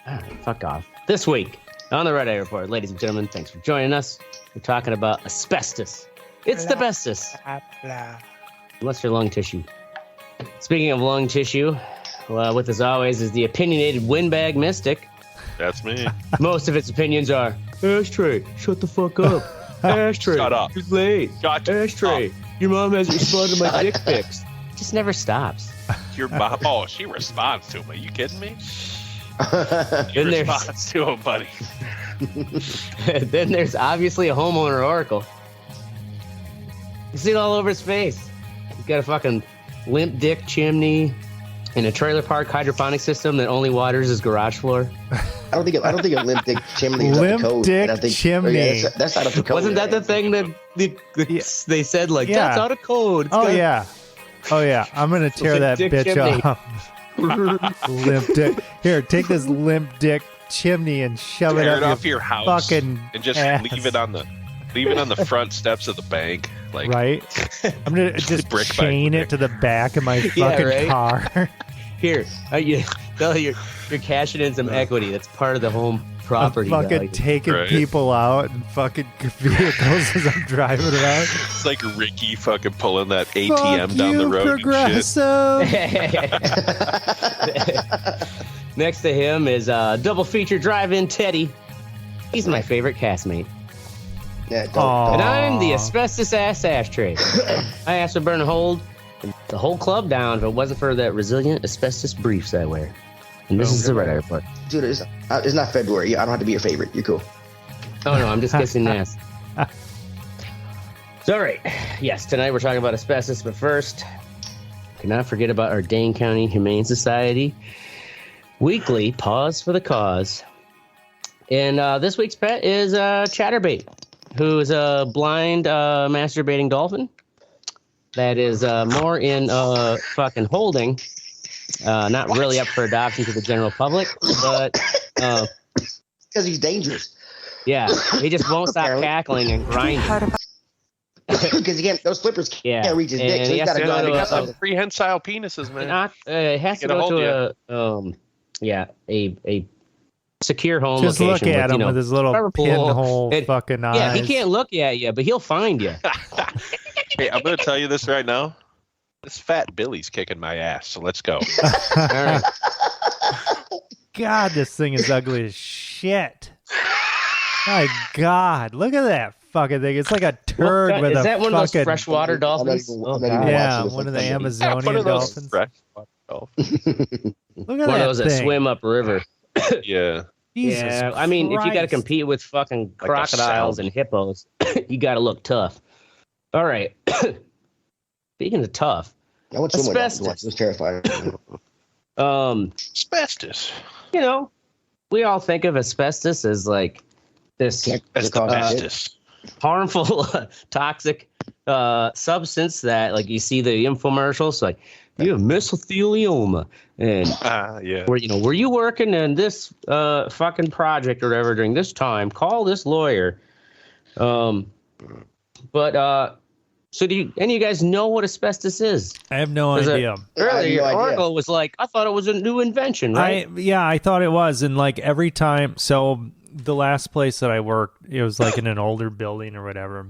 All right, fuck off. This week on the Red Eye Report, ladies and gentlemen, thanks for joining us. We're talking about asbestos. It's the bestest. Unless you're lung tissue. Speaking of lung tissue, with as always is the opinionated windbag mystic. That's me. Most of its opinions are, Ashtray, shut the fuck up. Ashtray, Shut up. Too late. Shut Ashtray, your mom hasn't responded to my dick pics. It just never stops. Your mom. Oh, she responds to him. Are you kidding me? She Then there's- responds to him, buddy. Then there's obviously a homeowner oracle. You see it all over his face. He's got a fucking limp dick chimney and a trailer park hydroponic system that only waters his garage floor. I don't think a limp dick chimney is up to code. Limp dick And I think, chimney. that's not up to code. Wasn't that the thing that they said, like, Yeah. that's out of code? It's Oh, got- yeah. I'm going to tear Limp that dick bitch chimney. off. Limp dick. Here, take this limp dick chimney and shove it Tear up it off your house fucking and just ass. leave it on the front steps of the bank. Like, Right? I'm going to just Brick by chain brick. it to the back of my Yeah, fucking right? car. Here, you're cashing in some equity. That's part of the home I'm property fucking value. taking Right. people out and fucking vehicles as I'm driving around. it's like Ricky fucking pulling that ATM Fuck down you, the road and shit. Progressive. Next to him is double feature drive-in Teddy. He's my favorite castmate. Yeah, Aw. And I'm the asbestos ass ashtray. I asked to burn a hold the whole club down if it wasn't for that resilient asbestos briefs I wear. And this is the Red Eye Report. dude, it's not February. I don't have to be your favorite. You're cool. Oh no, I'm just kissing ass. So, all right. Yes, tonight we're talking about asbestos, but first, cannot forget about our Dane County Humane Society weekly Pause for the Cause. And this week's pet is Chatterbait, who is a blind masturbating dolphin that is more in fucking holding, not really up for adoption to the general public, but Because he's dangerous. yeah, he just won't stop Apparently. cackling and grinding. Because again, those flippers Yeah. can't reach his And dick, so he he's has got to to go go out to and a- get Some some. prehensile penises, man. It has to Get a go hold to a secure home Just location. look at with, him you know, with his little rubber pool. pinhole And- fucking eyes. Yeah, he can't look at you, but he'll find you. Hey, I'm going to tell you this right now. This fat Billy's kicking my ass, so let's go. All right. God, this thing is ugly as shit. My God, look at that fucking thing. It's like a turd What- with is a that one of those fucking freshwater I'm not dolphins? even- Oh, I'm not even God. yeah, watching this one of the thing. Amazonian One of those dolphins. fresh dolphins. Look at One that of those that thing. swim upriver. Yeah. Jesus Yeah, I mean, if you got to Christ. compete with fucking Like a crocodiles sound. and hippos, you got to look tough. All right. Speaking of tough, I want to swim with Asbestos. that. It's terrifying. Asbestos. you know, we all think of asbestos as like this Can't- That's the cause shit. bestest. harmful, toxic substance that, like, you see the infomercials, like, you have mesothelioma, and Yeah. were you working in this fucking project or whatever during this time? Call this lawyer. So do any of you guys know what asbestos is? I have no Is it- idea. Earlier, no idea. Oracle was like, I thought it was a new invention, right? I thought it was, and like every time. So the last place that I worked, it was like in an older building or whatever,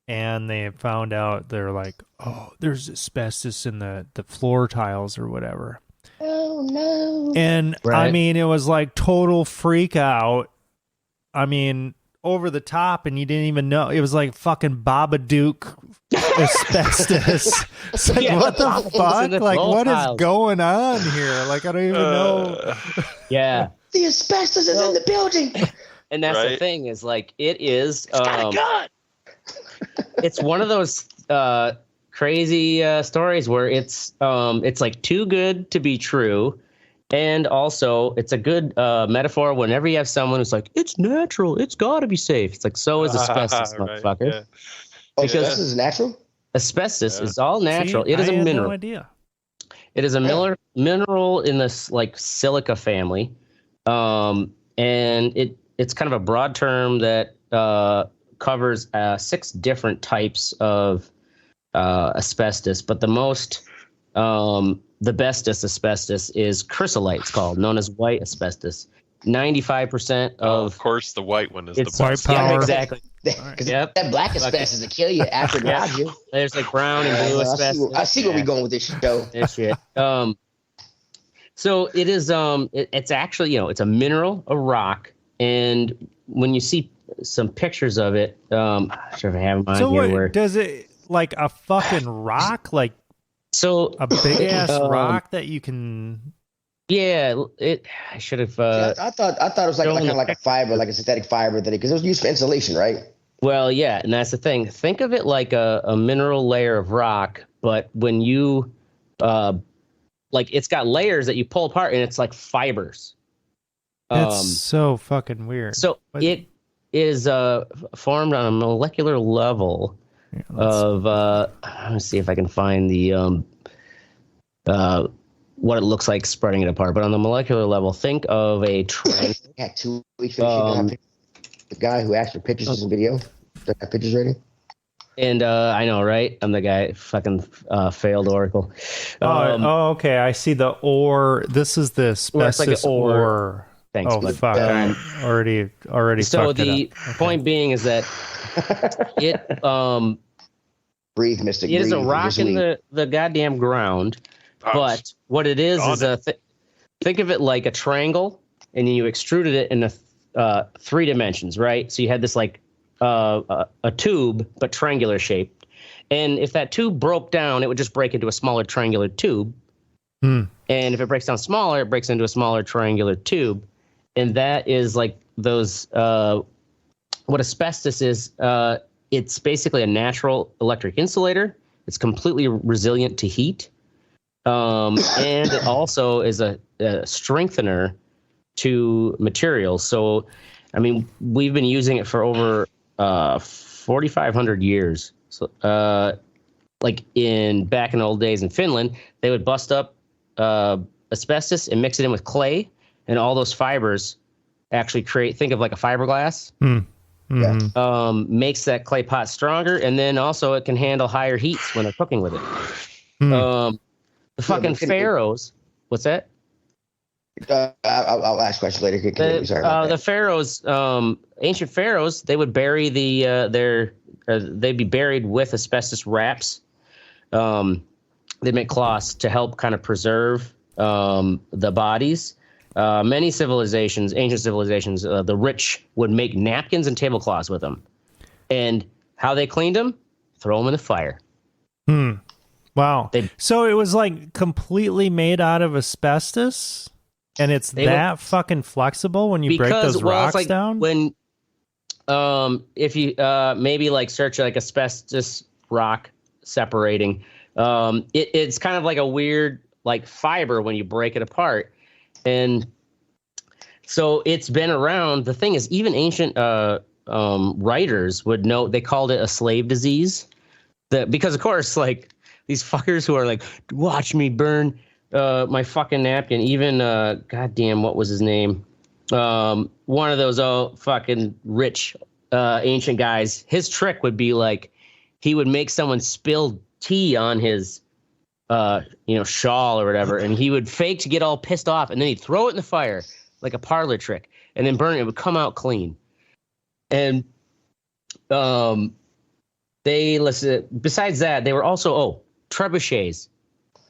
and they found out they're like, oh, there's asbestos in the floor tiles or whatever. Oh no! And I Right. mean, it was like total freak out. I mean, over the top, and you didn't even know. It was like fucking Babadook asbestos. It's like, Yeah, what the in fuck? the Like, floor what is tiles. going on here? Like, I don't even know. Yeah. The asbestos is in the building. And that's the Right. thing is, like, it is Got a gun. it's one of those crazy stories where it's like too good to be true, and also it's a good metaphor whenever you have someone who's like, it's natural, it's got to be safe. It's like, so is asbestos, Right, motherfucker. yeah. Oh, Because- asbestos is natural. Asbestos Yeah. is all natural. See, It is I a had mineral. No idea. It is a mineral in this, like, silica family, and it's kind of a broad term that covers 6 different types of asbestos, but the bestest asbestos is chrysolite, it's called, known as white asbestos. 95% Of course, the white one is the it's white best. power. Yeah, exactly. Because Yep. that black asbestos will kill you after it robs you. There's like brown and blue asbestos. I see where we're going with this show. That shit. So it is. It's actually, it's a mineral, a rock, and when you see some pictures of it, I'm not sure if I have them on So here. what Where does it like a fucking rock, like so a big ass rock that you can? yeah, I should have. I thought it was like Showing kind the of like a fiber, like a synthetic fiber, because it was used for insulation, right? Well, yeah, and that's the thing. Think of it like a mineral layer of rock, but when you like it's got layers that you pull apart, and it's like fibers. That's so fucking weird. So it is formed on a molecular level of let me see if I can find the what it looks like spreading it apart. But on the molecular level, think of a triangle. Yeah, 2 weeks ago, the guy who asked for pictures in the video. Got pictures ready. And I know, right? I'm the guy fucking failed Oracle. Okay. I see the ore. This is the asbestos like an ore. ore. Thanks. Oh bud. fuck! I already. So fucked the it up. point being is that it Breathe, Mystic. it is a breathe. rock Just in leave. the goddamn ground. But what it is think of it like a triangle, and then you extruded it in 3 dimensions, right? So you had this like a tube, but triangular shaped. And if that tube broke down, it would just break into a smaller triangular tube. And if it breaks down smaller, it breaks into a smaller triangular tube. And that is like those, what asbestos is, it's basically a natural electric insulator. It's completely resilient to heat. And it also is a strengthener to materials. So, I mean, we've been using it for over 4,500 years. So, like back in the old days in Finland, they would bust up asbestos and mix it in with clay, and all those fibers actually think of like a fiberglass. Makes that clay pot stronger, and then also it can handle higher heats when they're cooking with it. The fucking pharaohs. What's that? I'll ask questions later. The pharaohs, ancient pharaohs, they would bury they'd be buried with asbestos wraps. They make cloths to help kind of preserve the bodies. Many civilizations, ancient civilizations, the rich would make napkins and tablecloths with them. And how they cleaned them? Throw them in the fire. Wow. So it was like completely made out of asbestos, and it's fucking flexible when you break those rocks like down? When if you maybe like search like asbestos rock separating, it's kind of like a weird like fiber when you break it apart. And so it's been around. The thing is, even ancient writers would know, they called it a slave disease. Because of course, like these fuckers who are like, watch me burn my fucking napkin. Even goddamn, what was his name? One of those fucking rich ancient guys. His trick would be like, he would make someone spill tea on his shawl or whatever, and he would fake to get all pissed off, and then he'd throw it in the fire like a parlor trick, and then burn it. It would come out clean. And besides that, they were also trebuchets.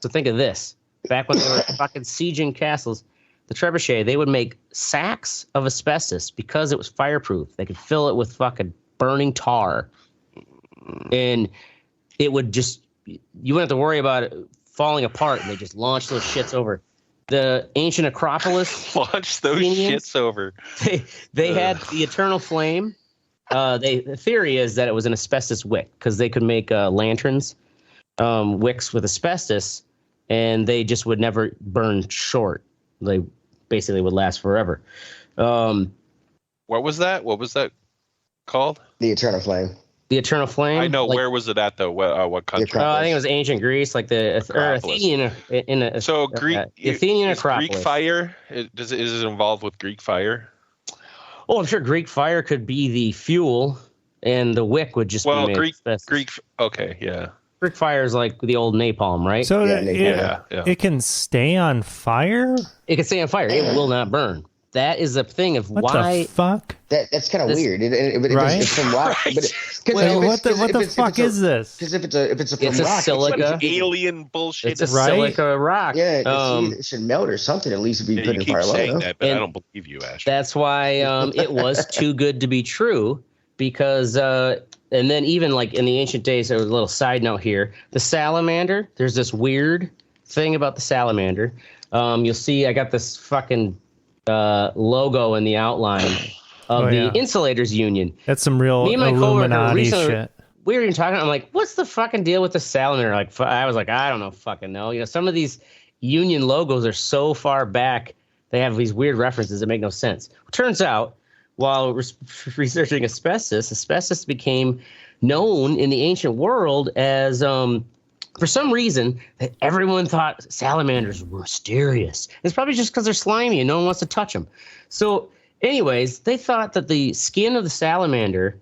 So think of this. Back when they were fucking sieging castles, the trebuchet, they would make sacks of asbestos because it was fireproof. They could fill it with fucking burning tar. And it would just, you wouldn't have to worry about it falling apart, and they just launch those shits over. The ancient Acropolis. Launch those shits over. They had the eternal flame. The theory is that it was an asbestos wick, because they could make lanterns, wicks with asbestos, and they just would never burn short. They basically would last forever. What was that? What was that called? The Eternal Flame. The Eternal Flame. I know. Where was it at though? What country? I think it was ancient Greece, like the Athenian. So Greek. The Athenian Acropolis. Greek fire. Is it involved with Greek fire? Oh, I'm sure Greek fire could be the fuel, and the wick would just be made asbestos. Greek. Okay, yeah. Greek fire is like the old napalm, right? So it can stay on fire? It can stay on fire. It will not burn. that is the thing of What why. the fuck? That's kind of This- weird. Right? It's from rock. Right. But What the fuck is this? Because if it's from It's a rock, silica. Alien bullshit. It's a Right? silica rock. yeah, it should melt or something. At least if you Yeah, put you it in keep fire saying low. that, but I And don't believe you, Ash. That's why it was too good to be true. Because and then even like in the ancient days, there was a little side note here. The salamander. There's this weird thing about the salamander. You'll see. I got this fucking logo in the outline of the Insulators Union. That's some real Me and my coworker Illuminati recently, shit. we were even talking. I'm like, what's the fucking deal with the salamander? Like, I was like, I don't know, fucking know. You know, some of these union logos are so far back. They have these weird references that make no sense. Turns out, while researching asbestos became known in the ancient world as, for some reason, that everyone thought salamanders were mysterious. It's probably just because they're slimy and no one wants to touch them. So, anyways, they thought that the skin of the salamander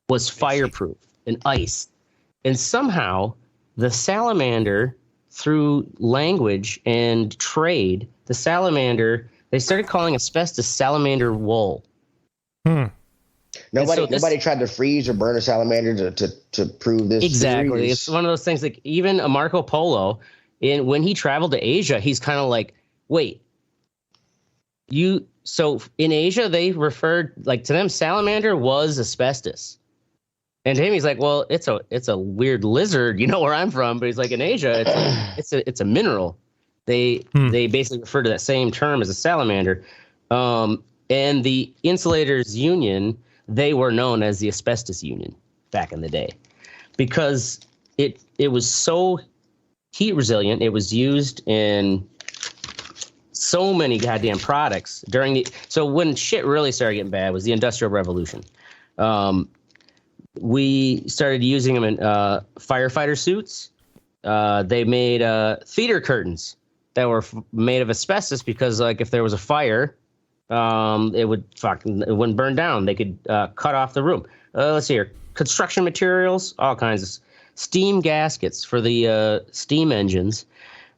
was fireproof and ice. And somehow the salamander, through language and trade, the salamander, they started calling asbestos salamander wool. Nobody tried to freeze or burn a salamander to prove this. Exactly. theory. It's one of those things like even a Marco Polo, when he traveled to Asia, he's kind of like, wait, so in Asia, they referred like to them, salamander was asbestos. And to him, he's like, well, it's a weird lizard, you know where I'm from, but he's like in Asia, it's a mineral. They basically refer to that same term as a salamander. And the Insulators Union, they were known as the Asbestos Union back in the day because it was so heat resilient. It was used in so many goddamn products so when shit really started getting bad was the Industrial Revolution. We started using them in firefighter suits. They made theater curtains that were made of asbestos because, like, if there was a fire, it wouldn't burn down. They could cut off the room. Let's see here. Construction materials, all kinds of steam gaskets for the steam engines.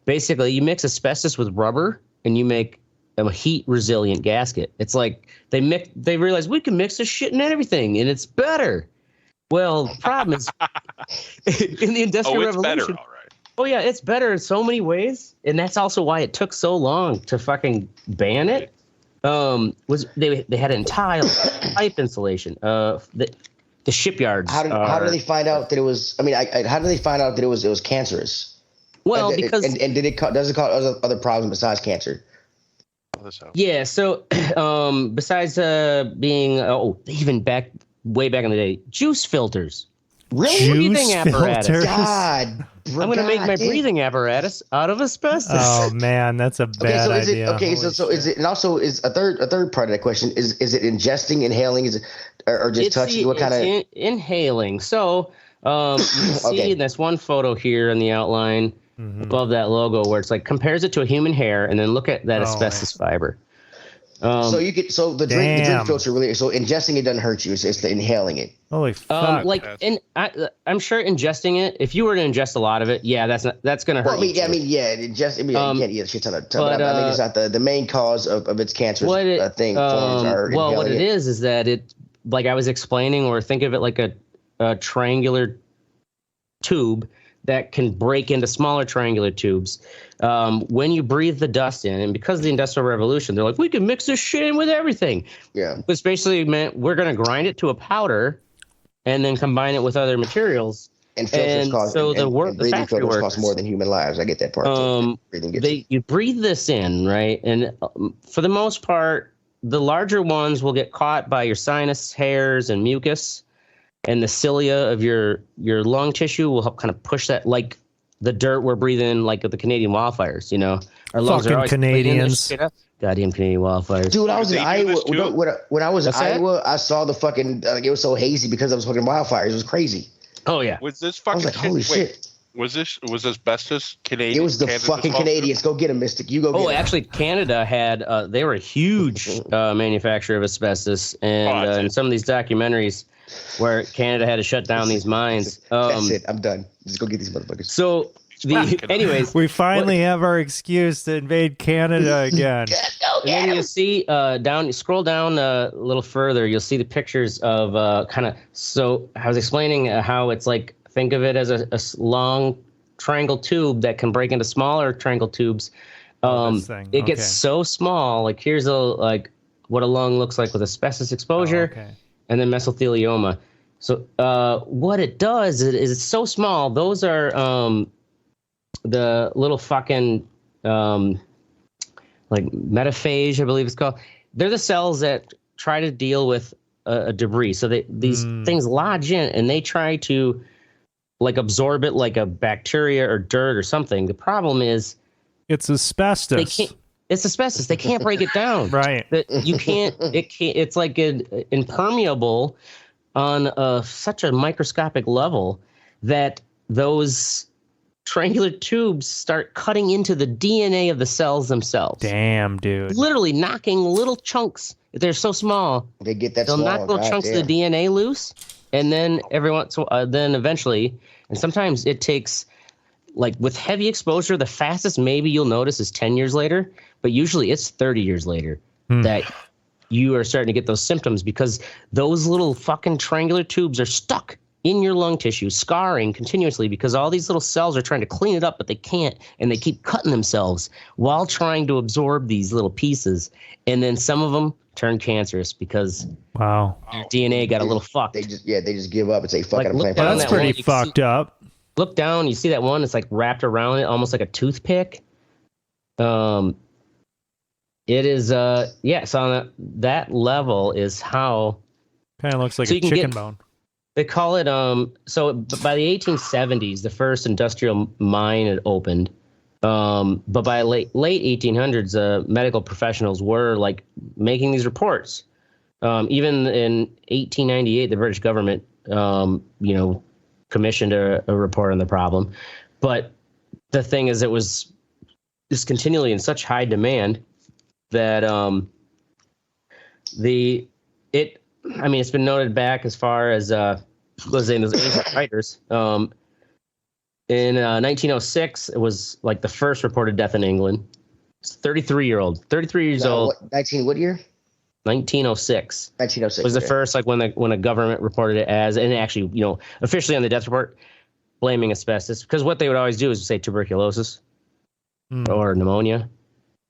Basically, you mix asbestos with rubber and you make a heat resilient gasket. It's like they realized we can mix this shit in everything and it's better. Well, the problem is in the Industrial Revolution. Better, all right. Oh yeah, it's better in so many ways, and that's also why it took so long to fucking ban it. They had it in tile, pipe insulation. The shipyards. How did they find out that it was? I mean, how did they find out that it was cancerous? Well, because does it cause other problems besides cancer? Yeah. So besides being even way back in the day, juice filters. Really? Breathing apparatus. God. I'm going to make my breathing apparatus out of asbestos. Oh man, that's a bad idea. Is it, and also is a third part of that question is it ingesting, inhaling, is it or just touching? What kind of inhaling? So you see in this one photo here in the outline above that logo where it's like compares it to a human hair, and then look at that asbestos fiber. The drink filter really. So ingesting it doesn't hurt you. It's the inhaling it. Holy fuck! I'm sure ingesting it. If you were to ingest a lot of it, yeah, that's going to hurt. You can't eat a shit ton of. But it's not the main cause of its cancerous thing. What it is that it, like I was explaining, or think of it like a triangular tube that can break into smaller triangular tubes. When you breathe the dust in, and because of the Industrial Revolution, they're like, we can mix this shit in with everything. Yeah. Which basically meant we're going to grind it to a powder and then combine it with other materials. And filters breathing filters cost more than human lives. I get that part. You breathe this in, right? And for the most part, the larger ones will get caught by your sinus hairs and mucus. And the cilia of your lung tissue will help kind of push that, like the dirt we're breathing, like the Canadian wildfires. You know, our lungs are always Canadians. Goddamn Canadian wildfires. Dude, I was in Iowa. When I was in Iowa, I saw the fucking. It was so hazy because of fucking wildfires. It was crazy. Oh yeah. Was this fucking? I was like, holy shit. Was asbestos Canadian? It was the fucking Canadians. Go get them, Mystic. You go get them. Actually, Canada had, they were a huge manufacturer of asbestos. And in some of these documentaries where Canada had to shut down these mines. That's it. I'm done. Just go get these motherfuckers. So, anyways. We finally have our excuse to invade Canada again. And then you see down, scroll down a little further, you'll see the pictures of kind of. So I was explaining how it's like, think of it as a long triangle tube that can break into smaller triangle tubes. It gets so small. Like here's what a lung looks like with asbestos exposure, and then mesothelioma. So what it does is it's so small. Those are the little fucking like metaphage, I believe it's called. They're the cells that try to deal with a debris. So these things lodge in and they try to like absorb it like a bacteria or dirt or something. The problem is it's asbestos. It's asbestos. They can't break it down. Right. You can't. It can't. It's like impermeable on such a microscopic level that those triangular tubes start cutting into the DNA of the cells themselves. Damn, dude. Literally knocking little chunks. They're so small. They get that. They'll knock little chunks of the DNA loose, and then then eventually, and sometimes it takes, like with heavy exposure, the fastest maybe you'll notice is 10 years later, but usually it's 30 years later that you are starting to get those symptoms because those little fucking triangular tubes are stuck in your lung tissue, scarring continuously because all these little cells are trying to clean it up, but they can't, and they keep cutting themselves while trying to absorb these little pieces. And then some of them turn cancerous because your DNA got a little fucked. They just give up and say, fuck it, I'm playing. That's pretty fucked up. Look down, you see that one? It's like wrapped around it, almost like a toothpick. It is, so on that level is how... Kind of looks like a chicken bone. They call it, so by the 1870s, the first industrial mine had opened. But by late 1800s, medical professionals were like making these reports. Even in 1898, the British government, commissioned a report on the problem. But the thing is, it was just continually in such high demand that it's been noted back as far as those ancient writers. In 1906, it was like the first reported death in England. It's 33 years old. 19 what year? 1906. 1906 was the first, like when a government reported it as, and actually, officially on the death report, blaming asbestos, because what they would always do is say tuberculosis or pneumonia.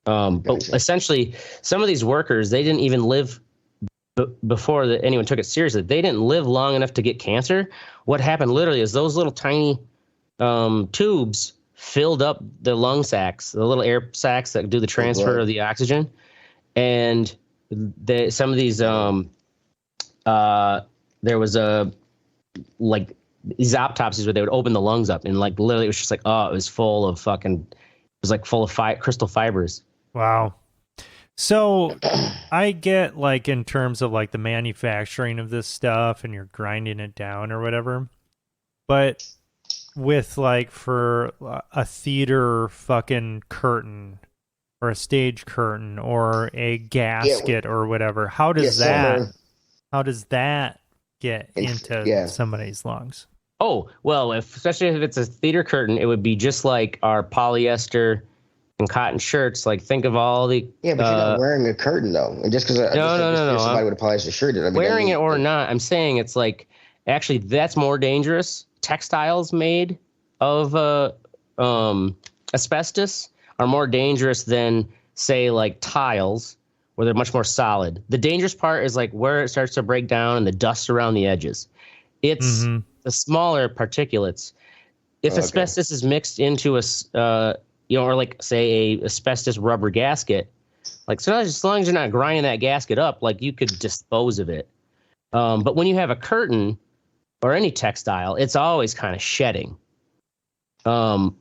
But essentially, some of these workers, they didn't even live before anyone took it seriously. They didn't live long enough to get cancer. What happened literally is those little tiny tubes filled up the lung sacs, the little air sacs that do the transfer of the oxygen, and some of these there was these autopsies where they would open the lungs up and like literally it was just like, it was full of crystal fibers. Wow. So I get, like, in terms of like the manufacturing of this stuff and you're grinding it down or whatever, but with like for a theater fucking curtain or a stage curtain or a gasket or whatever, how does that get into somebody's lungs? Oh, well, especially if it's a theater curtain, it would be just like our polyester and cotton shirts. Like, think of all the... Yeah, but you're not wearing a curtain, though. And just because somebody with a polyester shirt... Wearing it or not, I'm saying it's like... Actually, that's more dangerous. Textiles made of asbestos are more dangerous than, say, like tiles, where they're much more solid. The dangerous part is like where it starts to break down and the dust around the edges. It's the smaller particulates. If asbestos is mixed into or like say a asbestos rubber gasket, like so as long as you're not grinding that gasket up, like you could dispose of it. But when you have a curtain or any textile, it's always kind of shedding. Granted,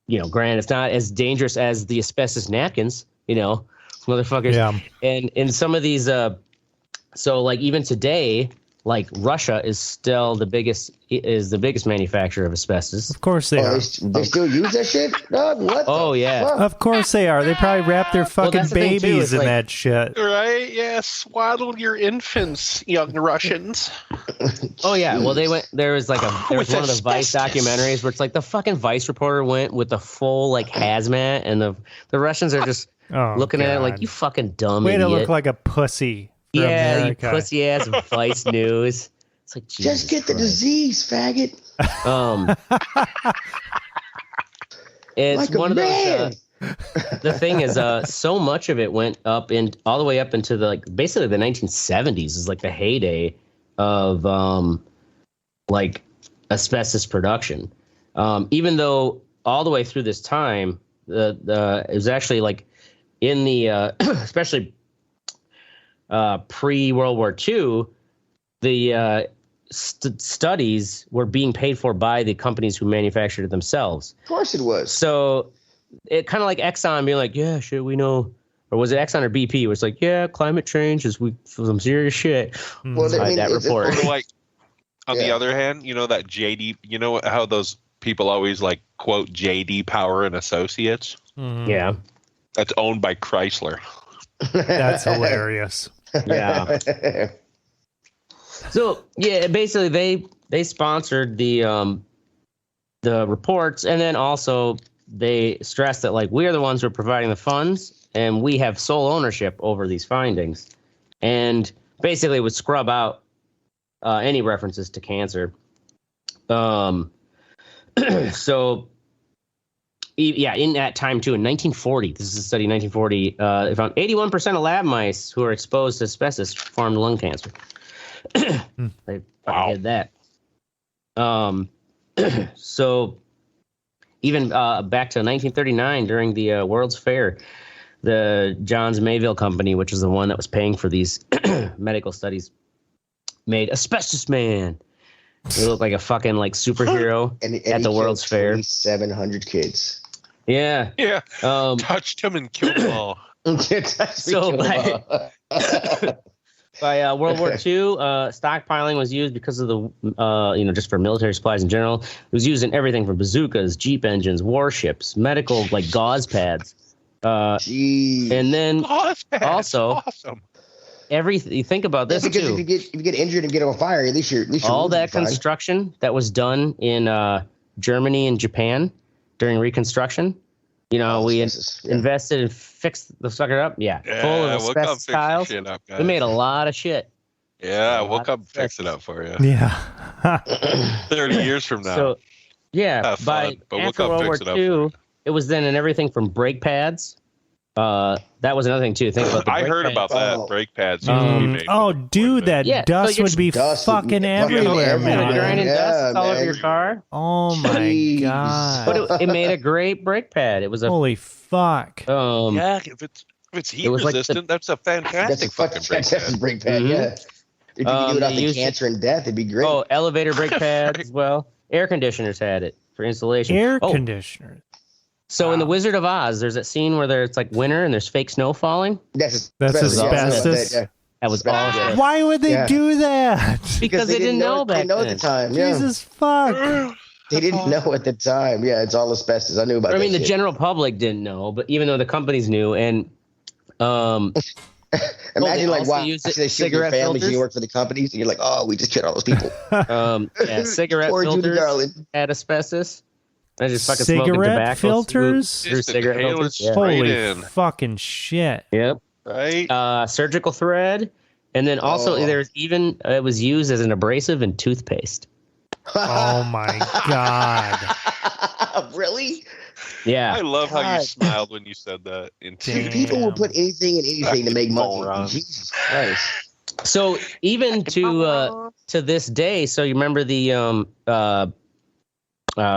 it's not as dangerous as the asbestos napkins, motherfuckers. Yeah. And in some of these, so like even today, like Russia is still the biggest manufacturer of asbestos. Of course they are. They still use that shit? What? Oh yeah. Fuck? Of course they are. They probably wrap their fucking babies in that shit. Right? Yeah. Swaddle your infants, young Russians. Oh yeah. Well, there was one of the Vice documentaries where it's like the fucking Vice reporter went with the full like hazmat, and the Russians are just looking at it like, you fucking dumb Way idiot. to look like a pussy. For yeah, America. you pussy ass Vice News. It's like, Jesus Just get the Christ. disease, faggot. It's Like a one of man. those. The thing is, so much of it went up in all the way up into the basically the 1970s is like the heyday of asbestos production. Even though all the way through this time, it was actually like in the especially pre-World War II, the studies were being paid for by the companies who manufactured it themselves. Of course it was. So it kind of like Exxon being like, yeah, shit, we know. Or was it Exxon or BP? It was like, yeah, climate change is some serious shit. Well, That report. Or like, on the other hand, you know that JD, you know how those people always like quote JD Power and Associates? Yeah. That's owned by Chrysler. That's hilarious. Yeah. So yeah, basically they sponsored the reports, and then also they stressed that like we are the ones who are providing the funds, and we have sole ownership over these findings, and basically would scrub out any references to cancer. So yeah, in that time too, in 1940, this is a study in 1940, they found 81% of lab mice who are exposed to asbestos formed lung cancer. They fucking did that. So even back to 1939 during the World's Fair, the Johns Mayville Company, which is the one that was paying for these medical studies, made Asbestos Man. He looked like a fucking like superhero at the World's Fair. 700 kids. Yeah. Yeah. Um, Touched him and killed them all. So by World War II, stockpiling was used because of the, just for military supplies in general. It was used in everything from bazookas, jeep engines, warships, medical like gauze pads. Jeez. And then Gauze pads, also, awesome. you think about this because too. if you get injured and get on fire, at least you're All that fine. construction that was done in Germany and Japan during Reconstruction. We invested and fixed the sucker up. Yeah, full of we'll come asbestos fix tiles. shit up, guys. We made a lot of shit. Yeah, we'll come fix it up for you. Yeah. 30 years from now. So, yeah, Have fun, but we'll after come World War fix it up for II, you. it was then in everything from brake pads. That was another thing too. Think about the I brake heard pads. about that. Brake pads. used to be made Oh, with dude, that Yeah, dust so would be dust would fucking be everywhere, fucking Yeah, everywhere. grinding man. dust it's all over man. your car. Oh my Jeez. god. But it made a great brake pad. It was a Holy fuck. Yeah, if it's heat was like resistant, that's a fantastic fucking brake That's a pad. brake pad, Mhm. yeah. If you could do it They off the used cancer and death, it'd be great. Oh, elevator brake pads as well. Air conditioners had it for insulation. Air Oh, conditioner. so in the Wizard of Oz, there's that scene where it's like winter and there's fake snow falling. That's asbestos? Yeah. That was all Asbestos, shit. Why would they Yeah. do that? Because they didn't know They back didn't know at then. the time. Yeah. Jesus fuck. They didn't know at the time. Yeah, it's all asbestos. I knew about I that mean, the shit. general public didn't know, but even though the companies knew, and Imagine like also why use they it- shoot your cigarette families and filters. you work for the companies and you're like, oh, we just killed all those people. cigarette Poor Judy filters Garland. had asbestos. I just fucking smoking Cigarette tobacco filters? through Just cigarette inhale filters. it Yeah. straight Holy in. fucking shit. Yep. Right? Surgical thread, and then also Oh. there's even it was used as an abrasive in toothpaste. Oh my god. Really? Yeah. I love how you God. smiled when you said that. Damn. People will put anything and anything to make money. Moron. Jesus Christ. So even to this day, so you remember the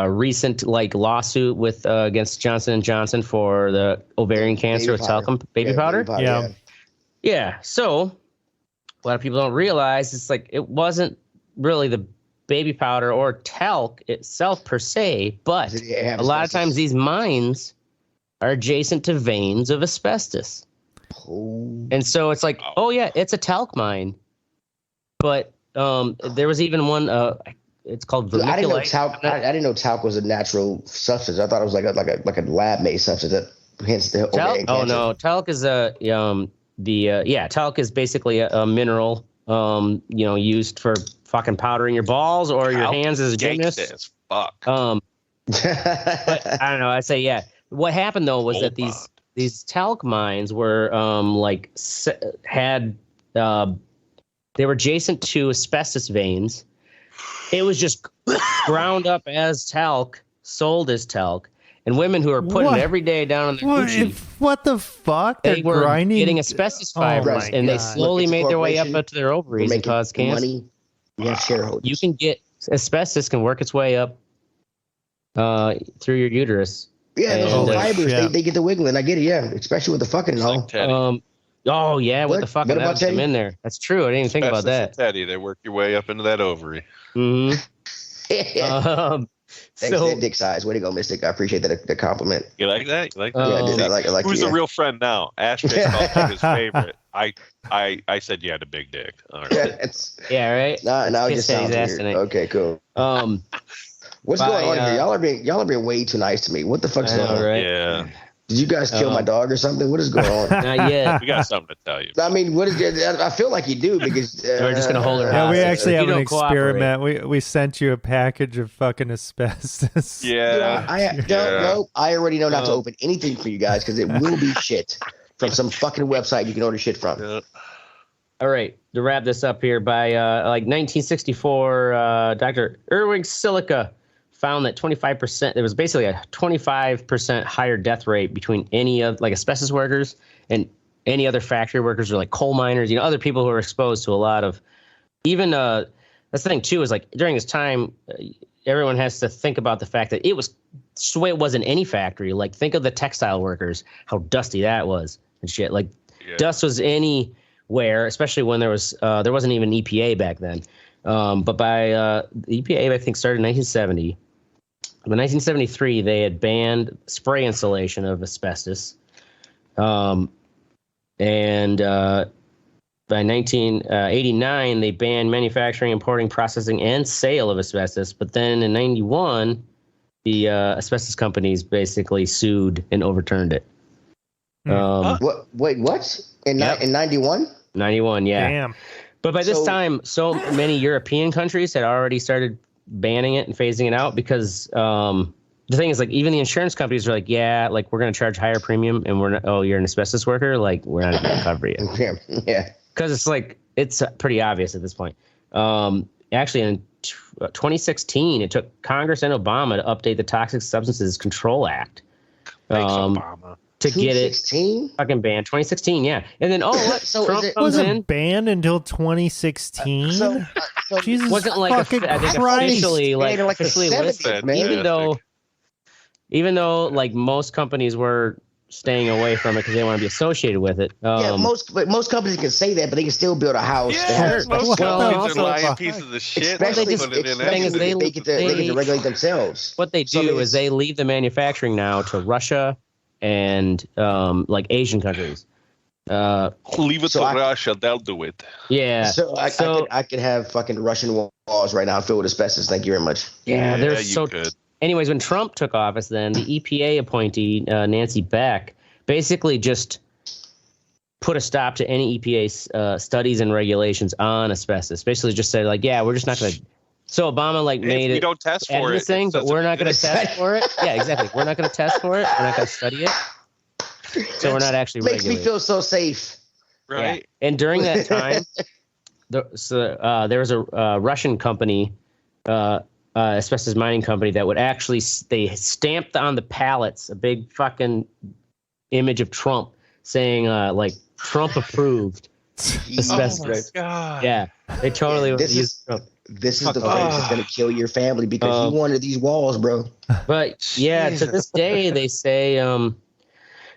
recent like lawsuit with against Johnson & Johnson for the ovarian cancer with talcum baby powder? Yeah. Yeah. So a lot of people don't realize it's like it wasn't really the baby powder or talc itself per se, but a lot of times these mines are adjacent to veins of asbestos. Oh. And so it's like, oh yeah, it's a talc mine. But there was even one it's called Dude, I didn't know vermiculite. talc. I didn't know talc was a natural substance. I thought it was like a lab made substance that hence the Talc? ovarian Oh cancer. no, talc is talc is basically a mineral used for fucking powdering your balls or your hands as a gymnast. Gangsta as fuck. But I don't know. I say, yeah. What happened though was that these talc mines were they were adjacent to asbestos veins. It was just ground up as talc, sold as talc, and women who were putting it every day down on their coochie. What the fuck? They were grinding? getting asbestos fibers, and they slowly made their way up to their ovaries and caused cancer. Money. We have shareholders. You can get asbestos can work its way up through your uterus. Yeah, those And, fibers, they get the wiggling. I get it, yeah, especially with the fucking and all. Like Teddy. Oh yeah, with the fucking What about that them in there. That's true. I didn't even think about that. Teddy, they work your way up into that ovary. Mm-hmm. Thanks for that dick size. Way to go, Mystic. I appreciate the compliment. You like that? You like Yeah, that? I did. I like Who's it, a real friend now? Ashtray called him his favorite. I said you had a big dick. All right. Yeah, right. Now it just Kiss sounds Teddy's ass weird. tonight. Okay, cool. What's going on here? Y'all are being way too nice to me. What the fuck's going on? Right? Yeah. Did you guys kill my dog or something? What is going on? Not yet. We got something to tell you. I mean, what is it? I feel like you do because We're just gonna hold her Yeah, we hostage. actually If have you an don't cooperate. experiment. We sent you a package of fucking asbestos. Yeah. I already know not to open anything for you guys because it will be shit from some fucking website you can order shit from. Yeah. All right, to wrap this up here, by 1964, Dr. Erwin Silica found that 25%, there was basically a 25% higher death rate between any of asbestos workers and any other factory workers or coal miners, other people who are exposed to a lot of, even, that's the thing too, is during this time, everyone has to think about the fact that it wasn't any factory. Think of the textile workers, how dusty that was and shit. Dust was anywhere, especially when there wasn't even EPA back then. But by the EPA, I think, started in 1970. In 1973, they had banned spray installation of asbestos. And by 1989, they banned manufacturing, importing, processing, and sale of asbestos. But then in 91, the asbestos companies basically sued and overturned it. What? Wait, what? In 91? 91, yeah. Damn. But by this time, so many European countries had already started banning it and phasing it out because the thing is, even the insurance companies are we're going to charge higher premium and you're an asbestos worker, we're not going to cover you. Yeah. Because it's pretty obvious at this point. Actually, in 2016, it took Congress and Obama to update the Toxic Substances Control Act. Thanks, Obama. To get it 2016? fucking banned. 2016, yeah. And then, look, So Trump is it- comes in. Wasn't banned until 2016. Jesus Wasn't fucking I think Christ. officially Banned in, the officially 70s, listed, man. even though most companies were staying away from it because they didn't want to be associated with it. Most companies can say that, but they can still build a house. Yeah, most Well, companies also- are lying pieces of shit. Especially, They put it in especially is there. they get to regulate themselves. What they do is they leave the manufacturing now to Russia and Asian countries. Leave it to Russia, they'll do it. Yeah. So I could have fucking Russian walls right now filled with asbestos. Thank you very much. Yeah, they're you so. could. Anyways, when Trump took office, then the EPA appointee Nancy Beck basically just put a stop to any EPA studies and regulations on asbestos. Basically, just said we're just not going to. So Obama made it. We don't test for it. This thing, but we're not going to test for it. Yeah, exactly. We're not going to test for it. We're not going to study it. So we're not actually Makes regulating. me feel so safe. Right. Yeah. And during that time, there was a Russian company, asbestos mining company, that would actually they stamped on the pallets a big fucking image of Trump saying Trump approved asbestos. Oh my God. Yeah, they totally This used Trump. This is the virus that's going to kill your family because you wanted these walls, bro. But yeah, to this day they say, and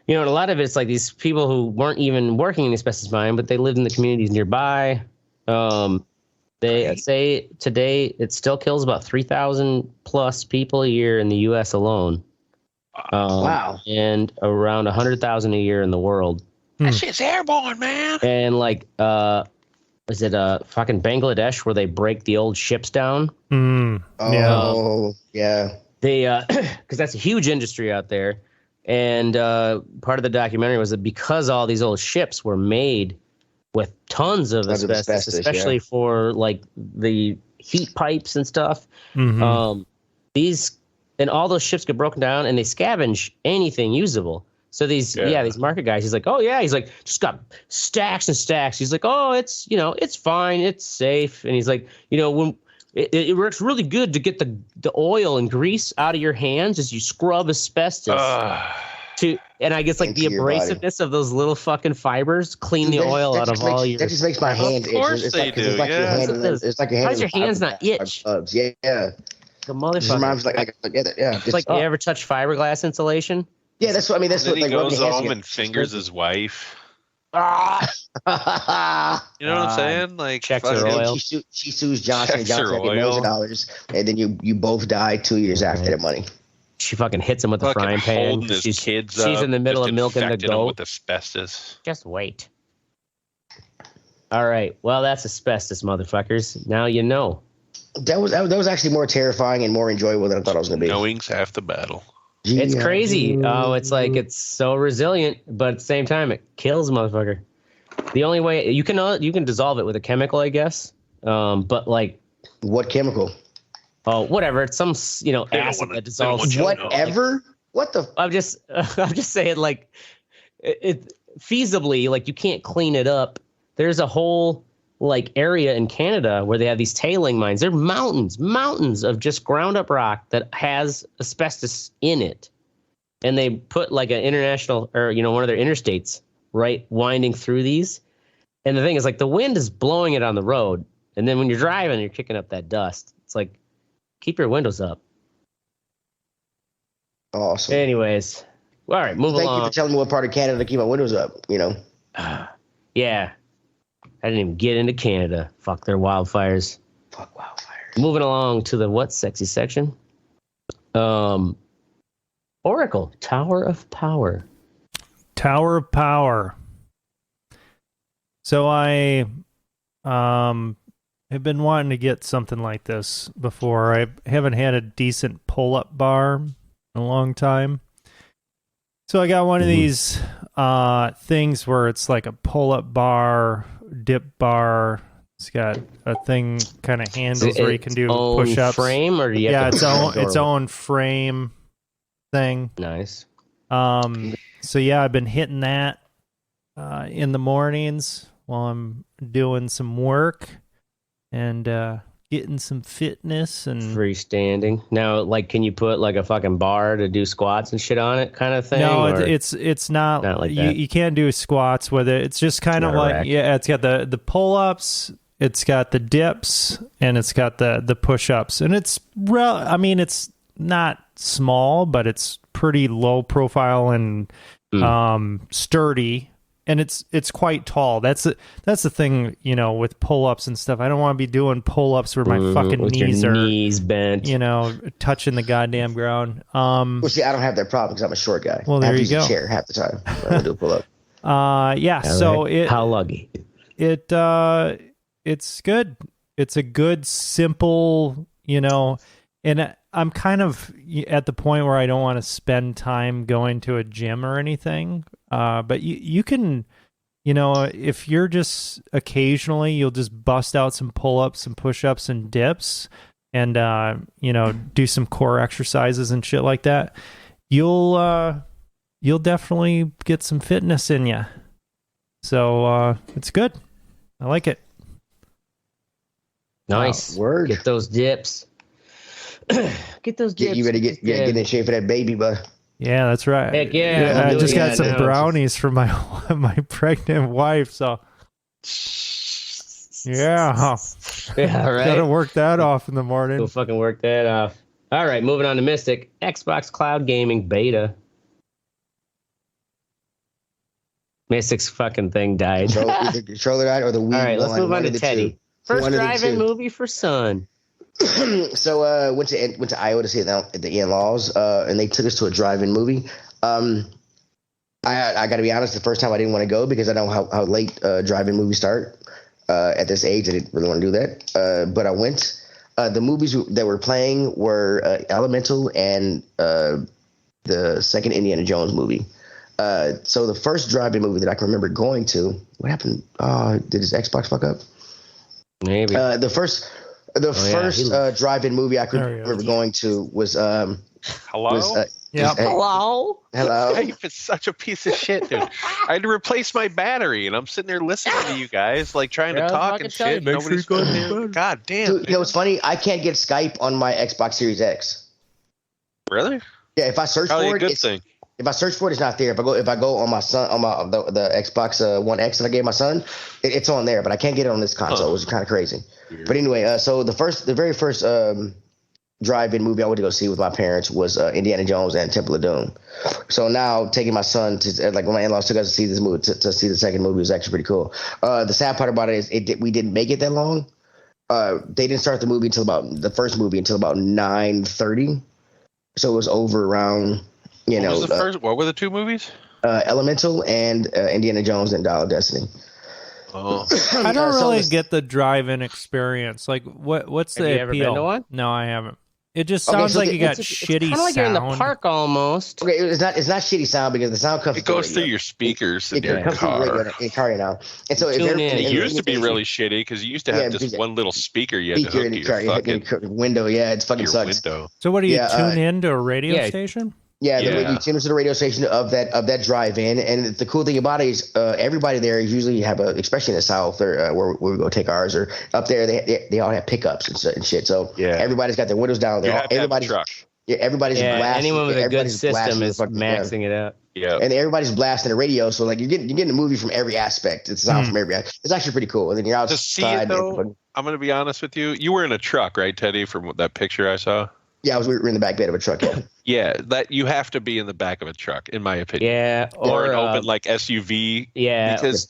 a lot of it's these people who weren't even working in the asbestos mine, but they lived in the communities nearby. They say today it still kills about 3,000 plus people a year in the U.S. alone. Wow. And around 100,000 a year in the world. That shit's airborne, man. And is it fucking Bangladesh where they break the old ships down? Oh, yeah. They because that's a huge industry out there. And part of the documentary was that because all these old ships were made with tons of asbestos, especially for the heat pipes and stuff. These and all those ships get broken down and they scavenge anything usable. So these market guys, he's like, oh yeah, he's like, just got stacks and stacks. He's like, oh, it's it's fine, it's safe. And he's like, when it works really good to get the oil and grease out of your hands as you scrub asbestos. And I guess like the abrasiveness of those little fucking fibers clean the oil out of all your. That just makes my hand itch. Of course they do. It's like your hand. It's like your hand. How does your hands not itch? Yeah. The motherfucker. Just reminds me It's like you ever touch fiberglass insulation? Yeah, that's what I mean. That's then what he goes home and fingers his wife. You know what I'm saying? Like checks her oil. She sues Johnson and Johnson for millions of dollars, and then you both die 2 years after that money. She fucking hits him with the frying pan. She's in the middle of milking the goat. With asbestos. Just wait. All right. Well, that's asbestos, motherfuckers. Now you know. That was actually more terrifying and more enjoyable than I thought it was going to be. Knowing's half the battle. It's crazy. Oh, it's like it's so resilient, but at the same time, it kills a motherfucker. The only way you can dissolve it with a chemical, I guess. But like, what chemical? Oh, whatever. It's some acid that dissolves. Whatever. What the? I'm just saying, like, it feasibly, like, you can't clean it up. There's a whole like area in Canada where they have these tailing mines. They're mountains of just ground up rock that has asbestos in it, and they put like an international or one of their interstates right winding through these. And the thing is, like, the wind is blowing it on the road, and then when you're driving, you're kicking up that dust. It's like, keep your windows up. Awesome. Anyways, all right, move along. Thank you for telling me what part of Canada to keep my windows up. Yeah. I didn't even get into Canada. Fuck their wildfires. Fuck wildfires. Moving along to the what sexy section. Oracle, Tower of Power. Tower of Power. So I have been wanting to get something like this before. I haven't had a decent pull-up bar in a long time. So I got one of these things where it's like a pull-up bar, dip bar. It's got a thing kind of handles where you can do push-ups. Frame, or do you have its own frame thing. Nice. So yeah, I've been hitting that in the mornings while I'm doing some work and getting some fitness and freestanding. Now, like, can you put like a fucking bar to do squats and shit on it, kind of thing? No, it's not like that. You can't do squats with it. It's just kind of like it's got the pull-ups, it's got the dips, and it's got the push-ups, and it's it's not small, but it's pretty low profile and sturdy. And it's quite tall. That's the thing, with pull-ups and stuff. I don't want to be doing pull-ups where my fucking knees bent, touching the goddamn ground. Well, see, I don't have that problem because I'm a short guy. Well, there you go. Chair half the time. I do a pull-up. Yeah. So how luggy? It's good. It's a good, simple, and I'm kind of at the point where I don't want to spend time going to a gym or anything. But you can, if you're just occasionally, you'll just bust out some pull-ups and push-ups and dips and, do some core exercises and shit like that. You'll definitely get some fitness in you. So, it's good. I like it. Nice. Word. Get those dips. Get those dips. You ready to get in shape for that baby, bud. Yeah, that's right. Heck yeah. I just got some brownies from my pregnant wife, so yeah. Yeah, right. Gotta work that off in the morning. We'll fucking work that off. All right, moving on to Mystic. Xbox Cloud Gaming Beta. Mystic's fucking thing died. Either the controller died or the Wii. All right, let's move on to Teddy. First drive-in movie for son. So went to Iowa to see the in-laws, and they took us to a drive-in movie. I got to be honest, the first time I didn't want to go because I know how late drive-in movies start. At this age, I didn't really want to do that. But I went. The movies that were playing were Elemental and the second Indiana Jones movie. So the first drive-in movie that I can remember going to, what happened? Did his Xbox fuck up? Maybe. The first drive-in movie I could remember going to was Hello? Yeah. Hello. Hello. Skype is such a piece of shit, dude. I had to replace my battery, and I'm sitting there listening to you guys, like trying to Yeah, I was talk fucking and telling shit. you, make sure Nobody's you go to fucking bed. God damn. Dude, you know what's funny? I can't get Skype on my Xbox Series X. Really? Yeah, if I search Probably for a it, good it's, thing. if I search for it, it's not there. If I go on my son on the Xbox One X that I gave my son, it's on there, but I can't get it on this console. It's kind of crazy. Weird. But anyway, so the very first drive-in movie I went to go see with my parents was Indiana Jones and Temple of Doom. So now taking my son to when my in-laws took us to see this movie to see the second movie was actually pretty cool. The sad part about it is we didn't make it that long. They didn't start the movie until about 9:30, so it was over around What was the first? What were the two movies? Elemental and Indiana Jones and Dial of Destiny. Oh, I don't really get the drive-in experience. Like, what's Have the you ever appeal? been to one? No, I haven't. It just Okay, sounds so like the- you got It's shitty kind of like sound. you're in the park almost. Okay, it's not shitty sound because the sound comes. it goes through your speakers in It your comes through the radio car. in your car now, and so if Tune you're- in. It And used to be really shitty because you used to have Yeah, just because- one little speaker you had to speaker hook in to your car, your fucking your window. Yeah, it's fucking your sucks. window. So what do you Yeah, tune in to a radio yeah. station? Yeah, Yeah. you tune into the radio station of that drive-in, and the cool thing about it is everybody there usually have especially in the South or where we go take ours or up there, they all have pickups and shit. So Yeah. everybody's got their windows down. You They're have to have a everybody's truck. yeah, everybody's Yeah, blasting. anyone with a good everybody's system blasting is the fucking- maxing it out. Yeah. and everybody's blasting the radio. So like you're getting a movie from every aspect. It's sound from every. It's actually pretty cool. And then you're To see outside. it though, I'm gonna be honest with you. You were in a truck, right, Teddy? From that picture I saw. Yeah, we were in the back bed of a truck. Yeah. Yeah, that you have to be in the back of a truck, in my opinion. Yeah, Or an or open like SUV. yeah, Because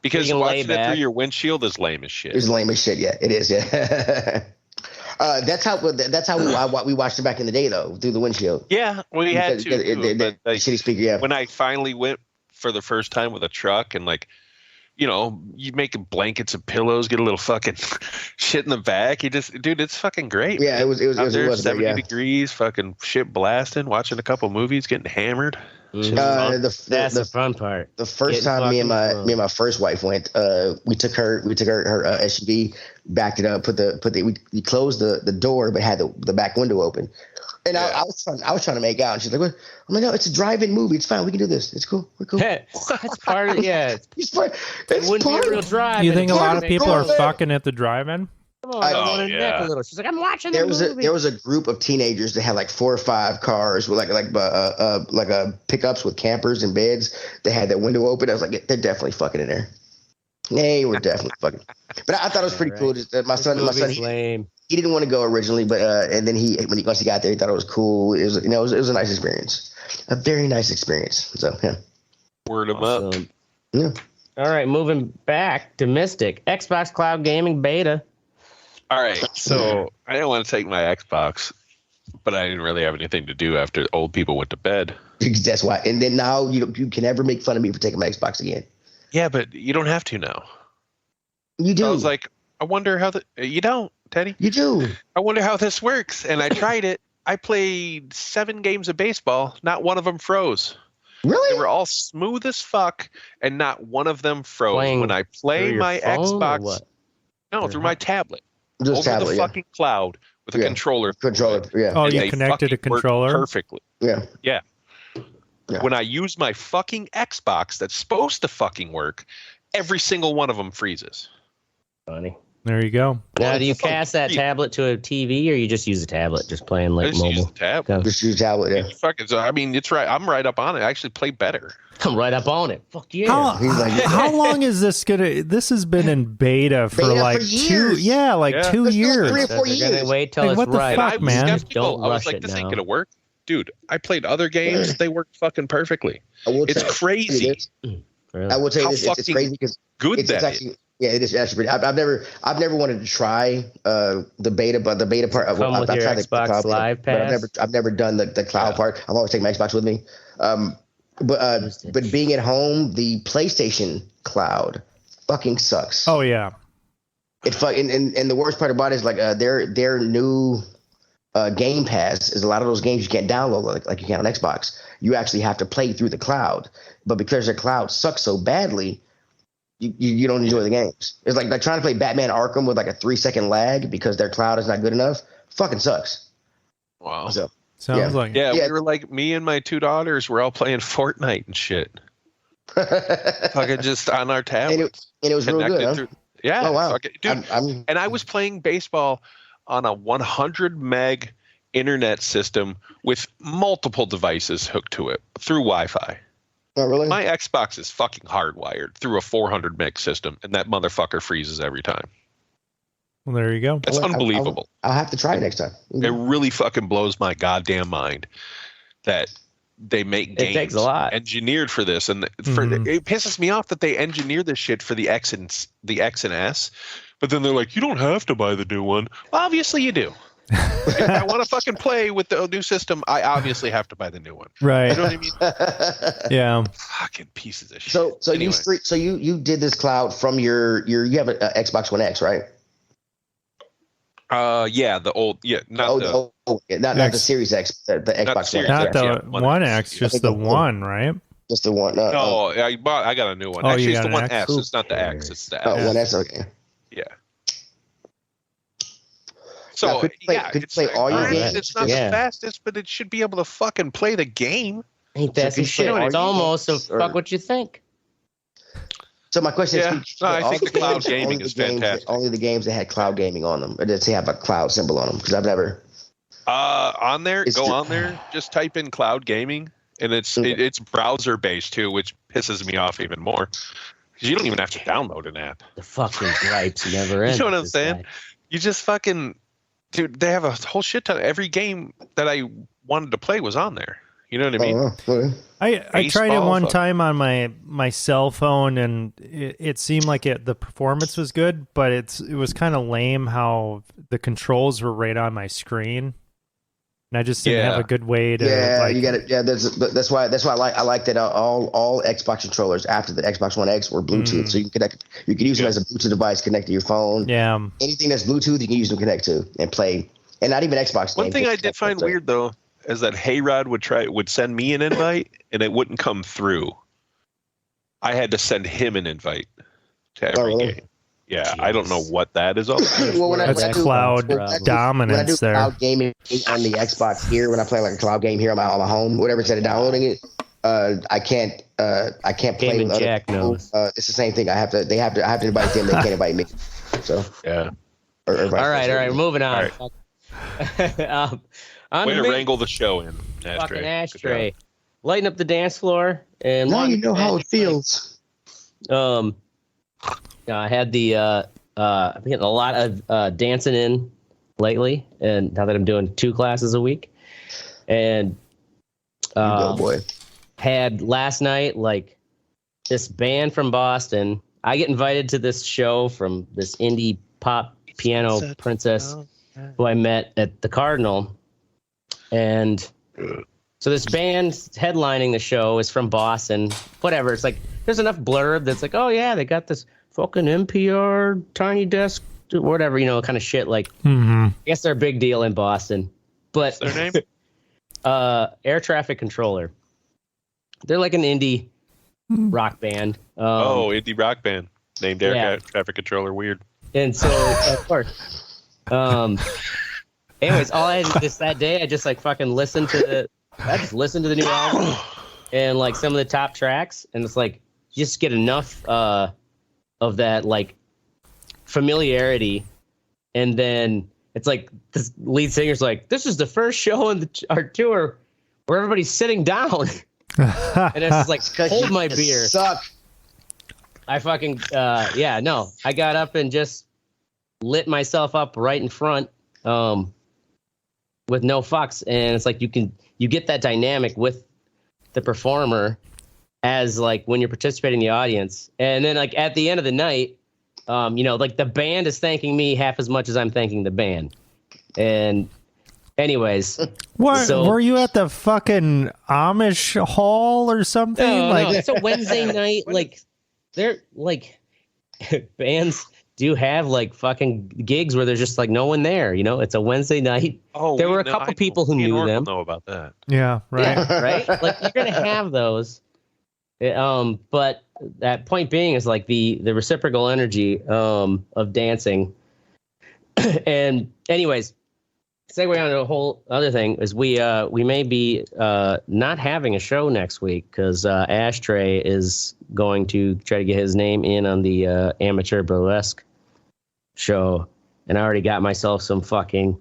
You can lay watching it back. through your windshield is lame as shit. It's lame as shit. Yeah, it is. Yeah. That's how we watched it back in the day though, through the windshield. Yeah, we had Because to. the but, like, shitty speaker. Yeah. when I finally went for the first time with a truck and like, you know, you make blankets and pillows, get a little fucking shit in the back. Dude, it's fucking great. Yeah, man. it was Out there, great, 70 yeah. degrees, fucking shit blasting, watching a couple movies, getting hammered. Mhm. That's the fun part. The first Getting time me and fucking my first wife went, we took her SUV, backed it up, we closed the door, but had the back window open. And I was trying to make out, and she's like, "What?" I'm like, "No, it's a drive-in movie. It's fine. We can do this. It's cool. We're cool." That's part of It's part. It wouldn't be a real drive. You think a lot of Fucking people are cool. fucking at the drive-in? Come on, I Oh, want to neck yeah. a little. She's like, I'm watching There the was movie. there was a group of teenagers that had like 4 or 5 cars with like pickups with campers and beds. They had that window open. I was like, they're definitely fucking in there. They were definitely fucking. But I thought it was pretty cool. Just, my son, lame. he didn't want to go originally, but and then once he got there, he thought it was cool. It was it was a nice experience, a very nice experience. So yeah, Word them up. Awesome. yeah. All right, moving back to Mystic. Xbox Cloud Gaming Beta. All right, so I didn't want to take my Xbox, but I didn't really have anything to do after old people went to bed. That's why. And then now you can never make fun of me for taking my Xbox again. Yeah, but you don't have to now. You do. I was like, I wonder how you don't, Teddy. You do. I wonder how this works. And I tried it. I played 7 games of baseball. Not one of them froze. Really? They were all smooth as fuck, and not one of them froze. Playing When I play through your my phone or Xbox, what? no, through my tablet, Just over tablet. the Yeah. fucking cloud with a Yeah. controller. Controller. Yeah. Oh, And you they connected a fucking work controller? perfectly. Yeah. Yeah. Yeah. When I use my fucking Xbox that's supposed to fucking work, every single one of them freezes. Funny. There you go. Now, do you it's fucking cast that free. tablet to a TV, or you just use a tablet, just playing I like just use mobile? the tab. Go. Just use tablet. Yeah. Fucking, so, I mean, it's right. I'm right up on it. I actually play better. I'm right up on it. Fuck yeah. How, He's like- how long is this gonna? This has been in beta for Beta for like years. 2 Yeah. 2 Let's do it years. 3 or 4 They're gonna years. wait till Like, it's what the right. fuck, I was man? skeptical. Don't I was rush like, it this now. ain't gonna work. Dude, I played other games. They worked fucking perfectly. I will It's tell you crazy this. Really? I will tell you How this. It's fucking crazy because Good it's that is. actually. Yeah, it is actually pretty. I've never wanted to try the beta, but the beta part. Come with your tried Xbox cloud, Live but Pass? I've never done the cloud part. I've always taken my Xbox with me. But being at home, the PlayStation Cloud fucking sucks. Oh yeah. It fucking and the worst part about it is like their new Game Pass is a lot of those games you can't download like you can on Xbox. You actually have to play through the cloud, but because their cloud sucks so badly. You don't enjoy the games. It's like trying to play Batman Arkham with like a 3-second lag because their cloud is not good enough. Fucking sucks. Wow. So Sounds like Yeah, we were like, me and my 2 daughters were all playing Fortnite and shit. Fucking just on our tablets. And it was real good, huh? Yeah. Oh, wow. Dude, and I was playing baseball on a 100 meg internet system with multiple devices hooked to it through Wi-Fi. Oh, really? My Xbox is fucking hardwired through a 400 meg system, and that motherfucker freezes every time. Well, there you go. That's unbelievable. I'll have to try it next time. It really fucking blows my goddamn mind that they make games It takes a lot. engineered for this, and it pisses me off that they engineer this shit for the X and S, but then they're like, you don't have to buy the new one. Well, obviously you do. If I want to fucking play with the new system, I obviously have to buy the new one. Right. You know what I mean? Yeah. Fucking pieces of shit. So Anyway. you did this cloud from you have an Xbox One X, right? Yeah, the old, not not the Series X, the Xbox One X. Not X, the yeah, One X, just the one, right? Just the one. No, I got a new one. Oh, Actually, you it's got the an One X? S. It's not the X. It's the Oh, S. One S, okay. Yeah. So Now, could you play all your games? It's not Yeah. the fastest, but it should be able to fucking play the game. Ain't that So some can you play shit? all It's your almost so games, or- fuck what you think. So my question Yeah. is, No, I think the cloud gaming is fantastic. Only the games that had cloud gaming on them, or did they have a cloud symbol on them? Because I've never. On there, It's go ju- on there, just type in cloud gaming, and it's browser based too, which pisses me off even more. Because you don't even have to download an app. The fucking gripes never end. You know what with I'm this saying? guy. You just fucking, dude. They have a whole shit ton. Every game that I wanted to play was on there. You know what I mean? Okay. I tried it one fuck. time on my cell phone, and it seemed like the performance was good, but it was kind of lame how the controls were right on my screen, and I just didn't have a good way to. Yeah, you got it. Yeah, that's why I like that all Xbox controllers after the Xbox One X were Bluetooth, so you can connect. You can use them as a Bluetooth device, connect to your phone. Yeah. Anything that's Bluetooth, you can use them to connect to and play, and not even Xbox. One games, thing just I did find stuff. weird though is that Hayrod would send me an invite and it wouldn't come through. I had to send him an invite to every really? game. Yeah, Jeez. I don't know what that is all about. Well, when I That's do- cloud when I do dominance there. cloud gaming on the Xbox here, when I play like a cloud game here on my home, whatever, instead of downloading it, I can't play Gaming with other Jack people. knows. It's the same thing. I have to invite them. They can't invite me. So Yeah. or vice All right, versa. moving on. All On Way the to main wrangle the show in. fucking Ashtray. ashtray. Lighten up the dance floor and Now one you know how it magic feels. I had the I'm getting a lot of dancing in lately, and now that I'm doing 2 classes a week, and You go, boy. had last night like this band from Boston. I get invited to this show from this indie pop piano princess who I met at the Cardinal, and so this band headlining the show is from Boston. Whatever, it's like there's enough blurb that's like, oh yeah, they got this fucking NPR tiny desk, whatever, kind of shit. Like, I guess they're a big deal in Boston. But What's their name? Air Traffic Controller. They're like an indie rock band. Indie rock band named Air Yeah. Traffic Controller. Weird. And so, of course. Anyways, all I had just that day, I just like fucking listened to the new album and like some of the top tracks, and it's like you just get enough of that like familiarity, and then it's like this lead singer's like, "This is the first show in our tour where everybody's sitting down," and it's just like, hold my beer. Suck. I fucking I got up and just lit myself up right in front with no fucks, and it's like you get that dynamic with the performer as like when you're participating in the audience, and then like at the end of the night, like the band is thanking me half as much as I'm thanking the band. And anyways, What, so- were you at the fucking Amish hall or something? no, like, it's a Wednesday night. Like they're like bands do have like fucking gigs where there's just like no one there. It's a Wednesday night. Oh, There were a couple people who knew them. Know about that. yeah, right. Yeah, right? Like you're gonna have those. But that point being is like the reciprocal energy of dancing. And anyways, segue on to a whole other thing is we may be not having a show next week because Ashtray is going to try to get his name in on the amateur burlesque show, and I already got myself some fucking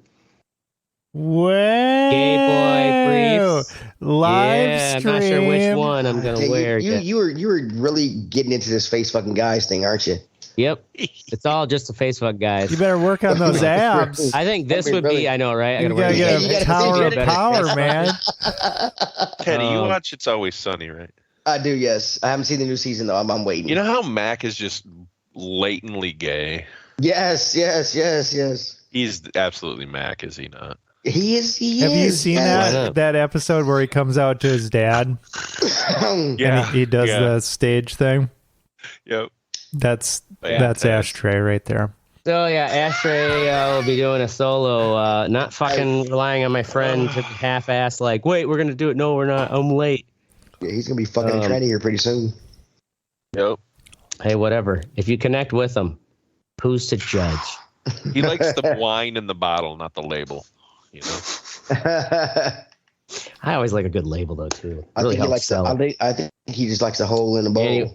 gay boy briefs. Live stream. I'm not sure which one I'm gonna wear. You were really getting into this face fucking guys thing, aren't you? Yep, it's all just a face fuck, guys. You better work on those abs. I think this would be. I know, right? You gotta get a tower of power, man. Teddy, you watch It's Always Sunny, right? I do. Yes, I haven't seen the new season though. I'm waiting. You know how Mac is just latently gay? Yes. He's absolutely Mac, is he not? He is. Have you seen that episode where he comes out to his dad? Yeah, he does the stage thing. Yep. That's Ashtray right there. So yeah, Ashtray will be doing a solo, not fucking relying on my friend to half-ass like, wait, we're gonna do it. No, we're not. I'm late. Yeah, he's gonna be fucking trendy here pretty soon. Yep. Hey, whatever. If you connect with him, who's to judge? He likes the wine in the bottle, not the label. You know. I always like a good label though too. I think he just likes the hole in the bowl. Anyway,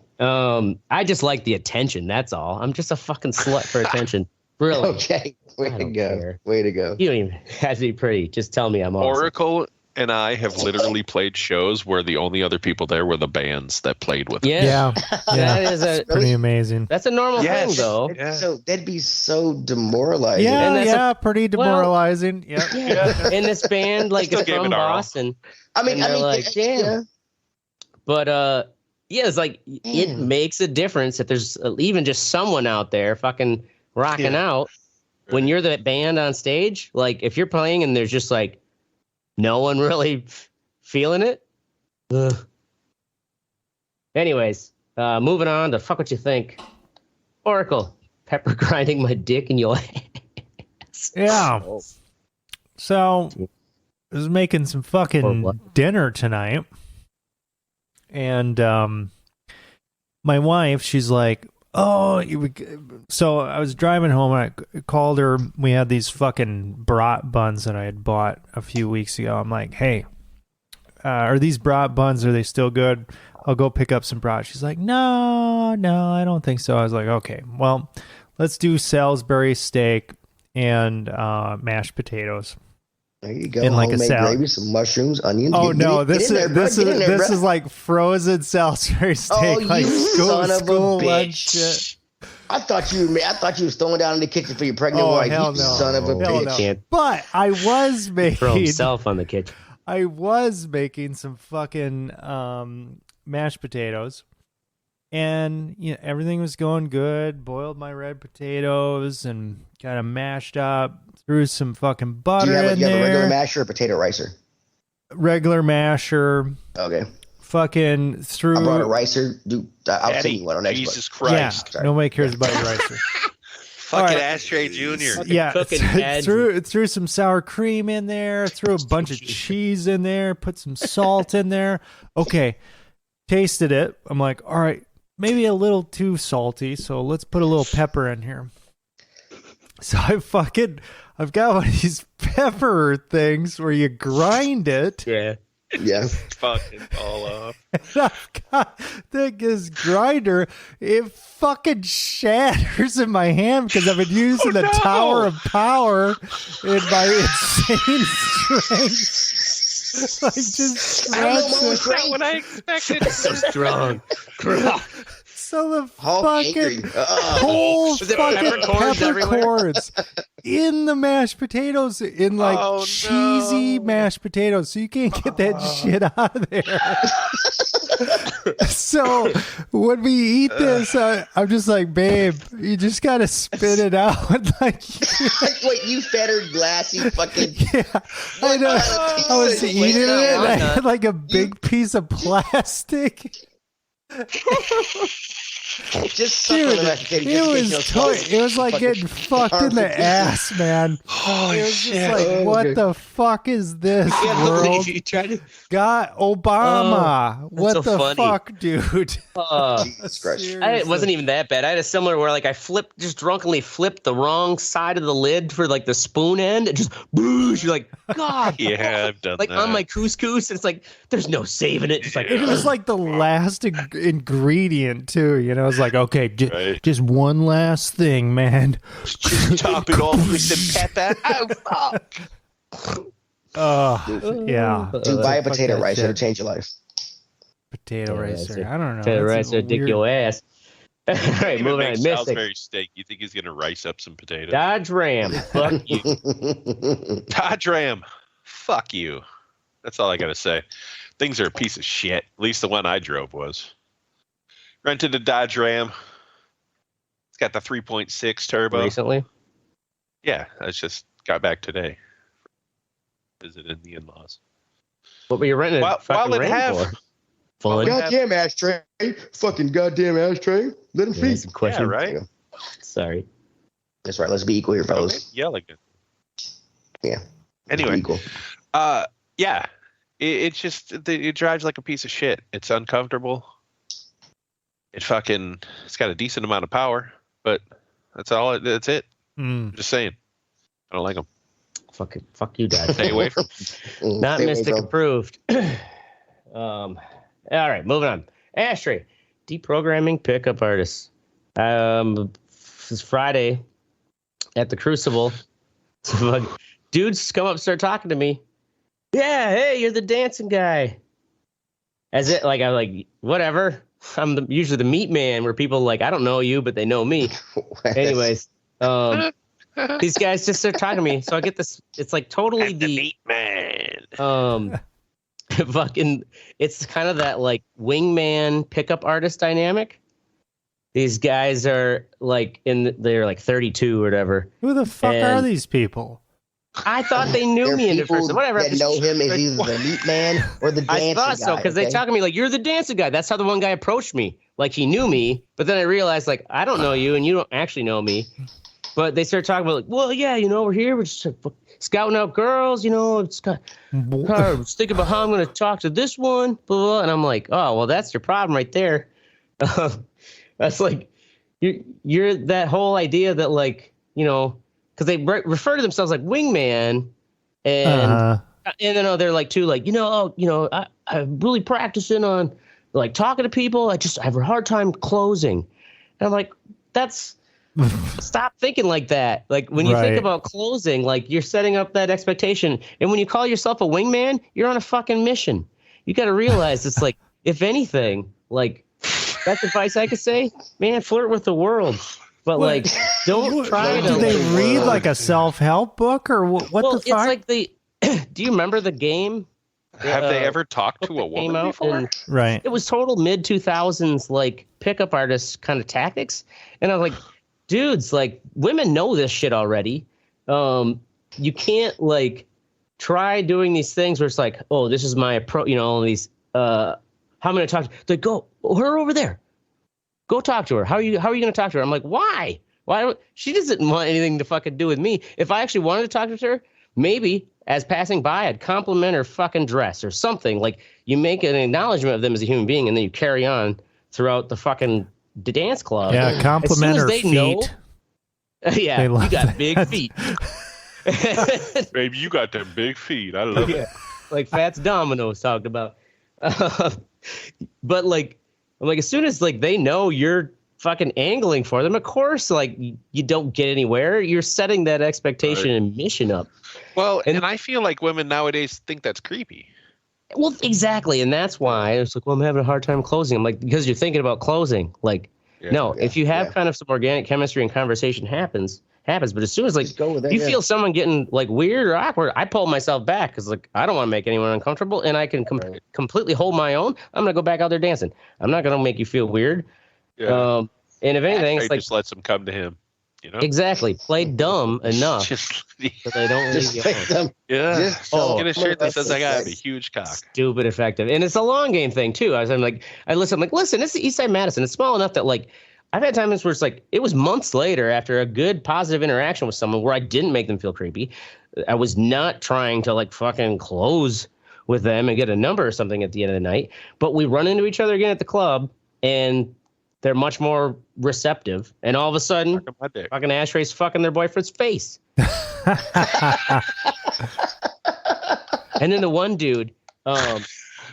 I just like the attention. That's all. I'm just a fucking slut for attention. Really. Okay. Way to go. Way to go. You don't even have to be pretty. Just tell me I'm awesome. Oracle and I have literally played shows where the only other people there were the bands that played with us. Yeah. That is pretty amazing. That's a normal thing, though. So that'd be so demoralizing. Pretty demoralizing. Yeah. In this band, like it's from Boston. I mean, like, damn. But it's like it makes a difference if there's even just someone out there fucking rocking out when you're the band on stage. Like if you're playing and there's just like no one really feeling it. Ugh. Anyways, moving on to fuck what you think. Oracle, pepper grinding my dick in your ass. Yeah. So I was making some fucking dinner tonight. And my wife, she's like, so I was driving home and I called her. We had these fucking brat buns that I had bought a few weeks ago. I'm like, hey, are these brat buns, are they still good? I'll go pick up some brat. She's like, no, I don't think so. I was like, okay, well, let's do Salisbury steak and mashed potatoes. There you go. And like homemade a salad. Gravy, some mushrooms, onions. This is like frozen Salisbury steak. Oh, like you son of a bitch! Shit. I thought you was throwing down in the kitchen for your pregnant wife. Hell you no. son of a bitch! No. But I was making throw himself on the kitchen. I was making some fucking mashed potatoes, and everything was going good. Boiled my red potatoes and kind of mashed up. Threw some fucking butter in there. Do you have a regular masher or potato ricer? Regular masher. Okay. Fucking threw. I brought a ricer. I'll send you one on next one. Jesus Christ. Yeah, nobody cares about your ricer. Fucking Ashtray Jr. Yeah, threw some sour cream in there. Threw a bunch of cheese in there. Put some salt in there. Okay, tasted it. I'm like, all right, maybe a little too salty, so let's put a little pepper in here. So I've got one of these pepper things where you grind it. Yeah. Yeah. Fucking fall off. And I've got this grinder. It fucking shatters in my hand because I've been using the tower of power in my insane strength. Like just That's not what I expected. So strong. So the fucking whole fucking pepper cords in the mashed potatoes, in like cheesy mashed potatoes, so you can't get that shit out of there. So when we eat this, I'm just like, babe, you just gotta spit it out. Like, wait, you fed her glassy fucking. Yeah, I know. I was eating it. And I had like a big piece of plastic. Just suck on the mashed potato. It was like getting fucked in the ass, man. Holy It was shit! just like, what the fuck is this world? You tried to. God, Obama. What so the funny. fuck, dude? Jesus Christ. It wasn't even that bad. I had a similar where like I just drunkenly flipped the wrong side of the lid for like the spoon end. It just boosh. You're like, God. Yeah, I've done like that. on my couscous. It's like there's no saving it. Just like It was like the last ingredient, too. You know, it's like, okay, just one last thing, man. Just top it off with some pepper. Oh, fuck. Yeah. Dude, buy a Fuck potato that rice. shit. It'll change your life. Potato ricer. I don't know. potato That's rice or dick weird. your ass. All right, Even moving on. make Mystic. Salisbury steak. You think he's gonna rice up some potatoes? Dodge Ram. Fuck you. Dodge Ram. Fuck you. That's all I gotta say. Things are a piece of shit. At least the one I drove was. Rented a Dodge Ram. It's got the 3.6 turbo. Recently. Yeah, I just got back today. Visited the in-laws. What were you renting? While it have for? Fun. Goddamn ashtray. Fucking goddamn ashtray. Let him feed. Question. Yeah, right? Sorry. That's right. Let's be equal here, fellas. Okay, yelling it. Yeah. Anyway, Equal. yeah, it drives like a piece of shit. It's uncomfortable. It's got a decent amount of power, but that's it. I'm just saying. I don't like them. Fuck you, Dad. Stay away from Not Stay away Mystic from- approved. All right, moving on. Ashtray, deprogramming pickup artists. This Friday at the Crucible, dudes come up and start talking to me. Yeah, hey, you're the dancing guy. As it like I'm like whatever. I'm usually the meat man where people like I don't know you, but they know me. Anyways, these guys just start talking to me, so I get this. It's like totally the meat man. Fucking. It's kind of that like wingman pickup artist dynamic. These guys are like they're like 32 or whatever. Who the fuck are these people? I thought they knew There are me in people person. Whatever. that know him as either the meat man or the dancing I thought so because guy, they talk to me like you're the dancing guy. That's how the one guy approached me. Like he knew me, but then I realized like I don't know you and you don't actually know me. But they started talking about like, well, yeah, you know, we're here, we're just scouting out girls, you know. It's got, I was thinking about how I'm going to talk to this one, blah, blah, and I'm like, oh, well, that's your problem right there. That's like you're that whole idea that like you know. Because they refer to themselves like wingman, and then they're like too like I'm really practicing on like talking to people. I have a hard time closing, and I'm like stop thinking like that. Like when you think about closing, like you're setting up that expectation, and when you call yourself a wingman, you're on a fucking mission. You got to realize it's like if anything, like that's advice I could say, man, flirt with the world. But like, don't try to. Do they read like a self-help book or what the fuck? It's like do you remember the game? Have they ever talked to a woman before? Right. It was total mid 2000s like pickup artist kind of tactics, and I was like, dudes, like women know this shit already. You can't like try doing these things where it's like, oh, this is my approach. You know, these. How am I going to talk? They go her over there. Go talk to her. How are you going to talk to her? I'm like, why? She doesn't want anything to fucking do with me. If I actually wanted to talk to her, maybe as passing by, I'd compliment her fucking dress or something. Like you make an acknowledgement of them as a human being, and then you carry on throughout the fucking dance club. Yeah, compliment her feet. Yeah, you got big feet. Baby, you got them big feet. I love it. Like Fats Domino's talked about. But like, I'm like, as soon as like they know you're fucking angling for them, of course, like you don't get anywhere. You're setting that expectation and mission up. Well, and I feel like women nowadays think that's creepy. Well, exactly, and that's why it's like, well, I'm having a hard time closing. I'm like, because you're thinking about closing. Like, if you have kind of some organic chemistry and conversation happens. But as soon as like you feel someone getting like weird or awkward, I pull myself back because like I don't want to make anyone uncomfortable, and I can completely hold my own. I'm gonna go back out there dancing. I'm not gonna make you feel weird. Yeah. And if anything, it's like just lets them come to him. Exactly. Play dumb enough Just, so they don't leave you alone. just get a shirt that says I got a huge cock. Stupid effective. And it's a long game thing too. I'm like, listen, this is Eastside Madison. It's small enough that like I've had times where it's like it was months later after a good positive interaction with someone where I didn't make them feel creepy. I was not trying to like fucking close with them and get a number or something at the end of the night. But we run into each other again at the club and they're much more receptive. And all of a sudden, fucking Ashtray's fucking their boyfriend's face. And then the one dude,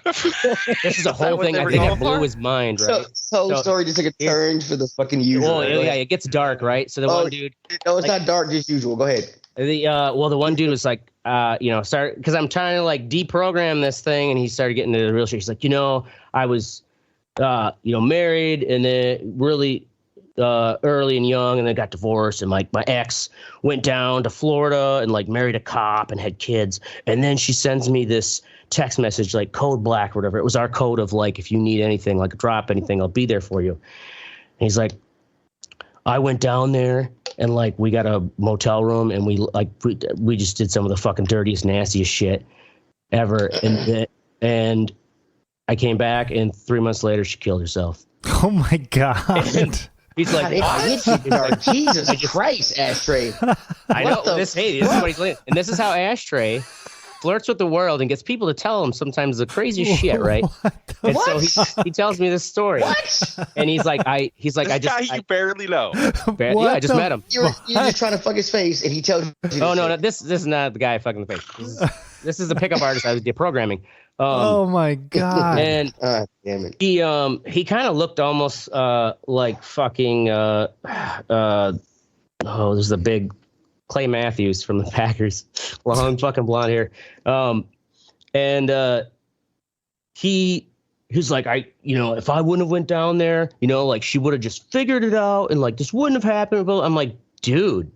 this is a whole thing I think that blew his mind, right? So story just took a turn for the fucking usual. Well, yeah, it gets dark, right? So the one dude. No, it's not dark, just usual. Go ahead. The one dude was like, start because I'm trying to like deprogram this thing, and he started getting into the real shit. He's like, I was, married, and then really early and young, and then got divorced, and like my ex went down to Florida and like married a cop and had kids, and then she sends me this text message like code black or whatever. It was our code of like, if you need anything, like drop anything, I'll be there for you. And he's like, I went down there and like we got a motel room and we just did some of the fucking dirtiest, nastiest shit ever. And I came back and 3 months later she killed herself. Oh my God. And he's like, Jesus Christ, Ashtray. I know this. Hey, this is what he's like. And this is how Ashtray flirts with the world and gets people to tell him sometimes the craziest shit, right? And so he tells me this story. What? And he's like, I just you barely know. I just met him. You're just trying to fuck his face, and he tells you. Oh no, this is not the guy fucking the face. This is the pickup artist I was deprogramming. Oh my God! And damn it. He kind of looked almost like fucking there's the big Clay Matthews from the Packers, long fucking blonde hair. He's like, if I wouldn't have went down there, like she would have just figured it out and like this wouldn't have happened. But I'm like, dude,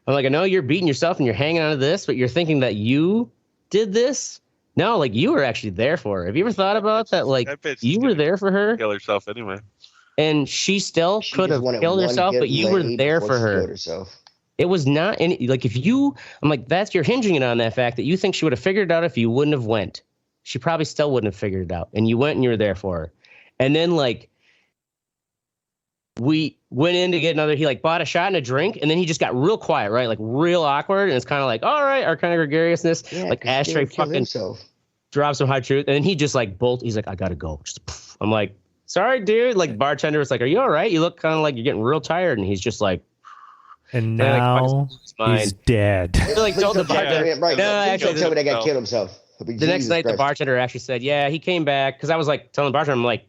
I know you're beating yourself and you're hanging on to this, but you're thinking that you did this. No, like you were actually there for her. Have you ever thought about that? Like you were there for her. Kill herself anyway. And she still could have killed herself, but you were there for her. It was not any like I'm like, that's you're hinging it on that fact that you think she would have figured it out if you wouldn't have went. She probably still wouldn't have figured it out. And you went and you were there for her. And then like we went in to get another, he like bought a shot and a drink, and then he just got real quiet, right? Like real awkward. And it's kind of like, all right, our kind of gregariousness. Yeah, like Ashtray fucking dropped some high truth. And then he just like he's like, I gotta go. Just, I'm like, sorry, dude. Like bartender was like, are you all right? You look kind of like you're getting real tired. And he's just like, and now he's dead. He like told the bartender, right. No, actually told me that guy killed himself. The next night, the bartender actually said, yeah, he came back. Because I was like telling the bartender, I'm like,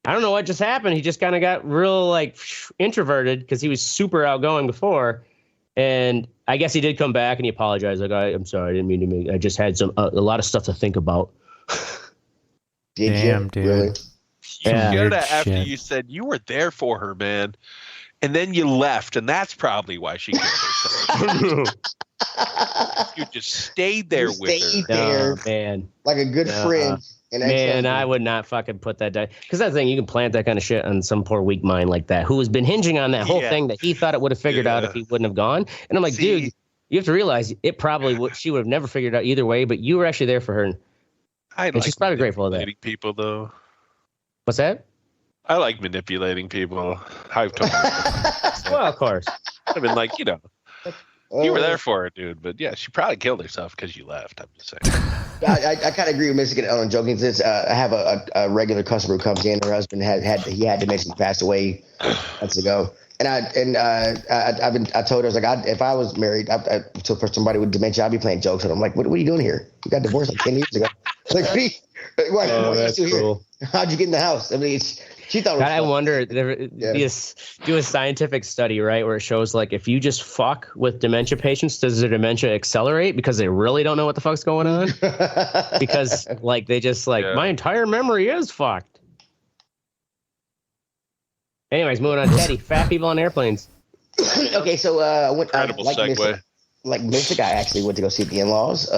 I don't know what just happened. He just kind of got real like introverted because he was super outgoing before. And I guess he did come back and he apologized. Like, I'm sorry, I didn't mean to I just had a lot of stuff to think about. Damn, dude. Really? You heard that after you said you were there for her, man. And then you left, and that's probably why she killed herself. You just stayed there with her. No, man. Like a good friend. Man, I would not fucking put that down. Because that's the thing, you can plant that kind of shit on some poor weak mind like that, who has been hinging on that whole thing that he thought it would have figured out if he wouldn't have gone. And I'm like, dude, you have to realize it probably she would have never figured out either way, but you were actually there for her. And she's probably grateful of that. People, though. What's that? I like manipulating people. I've told you. Well, of course. I mean, like, you were there for her, dude. But yeah, she probably killed herself because you left. I'm just saying. I kind of agree with Michigan on joking. Since I have a regular customer who comes in, her husband had dementia, he passed away months ago. And I told her, I was like, if I was married for somebody with dementia, I'd be playing jokes. And I'm like, what are you doing here? You got divorced like 10 years ago. Like, what are you still cool. Here? How'd you get in the house? I mean, she thought. God, I wonder. Do a scientific study, right, where it shows like if you just fuck with dementia patients, does their dementia accelerate because they really don't know what the fuck's going on? Because like they just my entire memory is fucked. Anyways, moving on. Teddy, fat people on airplanes. Okay, so I went. Incredible segue. Like Mystic, I actually went to go see the in-laws.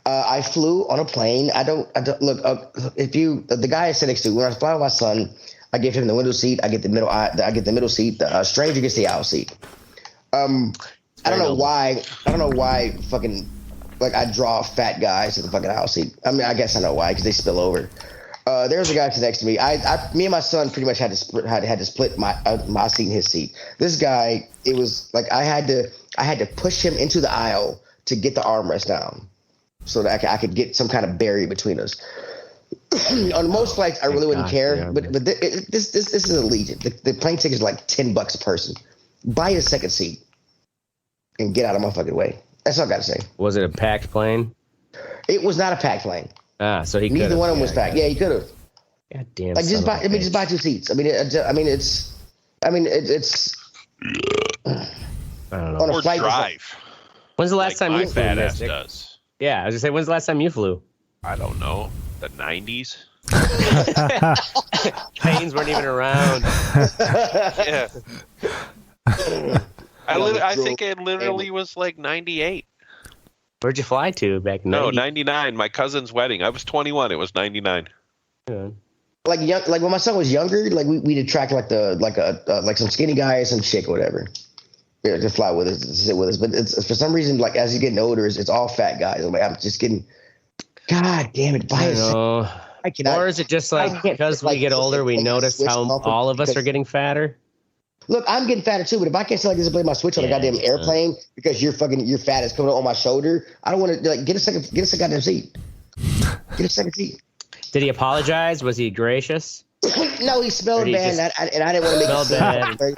I flew on a plane. I don't look. If the guy I sit next to, when I fly with my son, I give him the window seat. I get the middle. I get the middle seat. The stranger gets the aisle seat. I don't know why. Fucking like I draw fat guys to the fucking aisle seat. I mean, I guess I know why because they spill over. There's a guy next to me. Me and my son pretty much had to split my seat and his seat. This guy, it was like I had to push him into the aisle to get the armrest down, so that I could get some kind of barrier between us. On most flights, I really wouldn't care, but this is Allegiant. The plane ticket is like $10 a person. Buy a second seat and get out of my fucking way. That's all I got to say. Was it a packed plane? It was not a packed plane. Ah, so he neither one of them was packed. Yeah, he could have. God damn. Like just buy 2 seats. I mean, it's. I don't know. On a or flight, drive. When's the last time my you flew? fat ass Mystic? does. Yeah, I was gonna say, when's the last time you flew? I don't know. The 90s. Planes weren't even around. Yeah. I think it literally was like 98. Where'd you fly to back in No, 99. My cousin's wedding. I was 21. It was 99. Yeah. like when my son was younger, like we'd attract like some skinny guy or some chick or whatever. Yeah, to fly with us, to sit with us. But it's for some reason, like as he's getting older, it's all fat guys. I'm just getting. God damn it! Buy a Or is it just like because we get older, we notice how all of us are getting fatter? Look, I'm getting fatter too, but if I can't like this and play my Switch on a goddamn airplane because your fat is coming on my shoulder, I don't want to like get a second goddamn seat. Get a second seat. Did he apologize? Was he gracious? No, he smelled bad, and I didn't want to make it.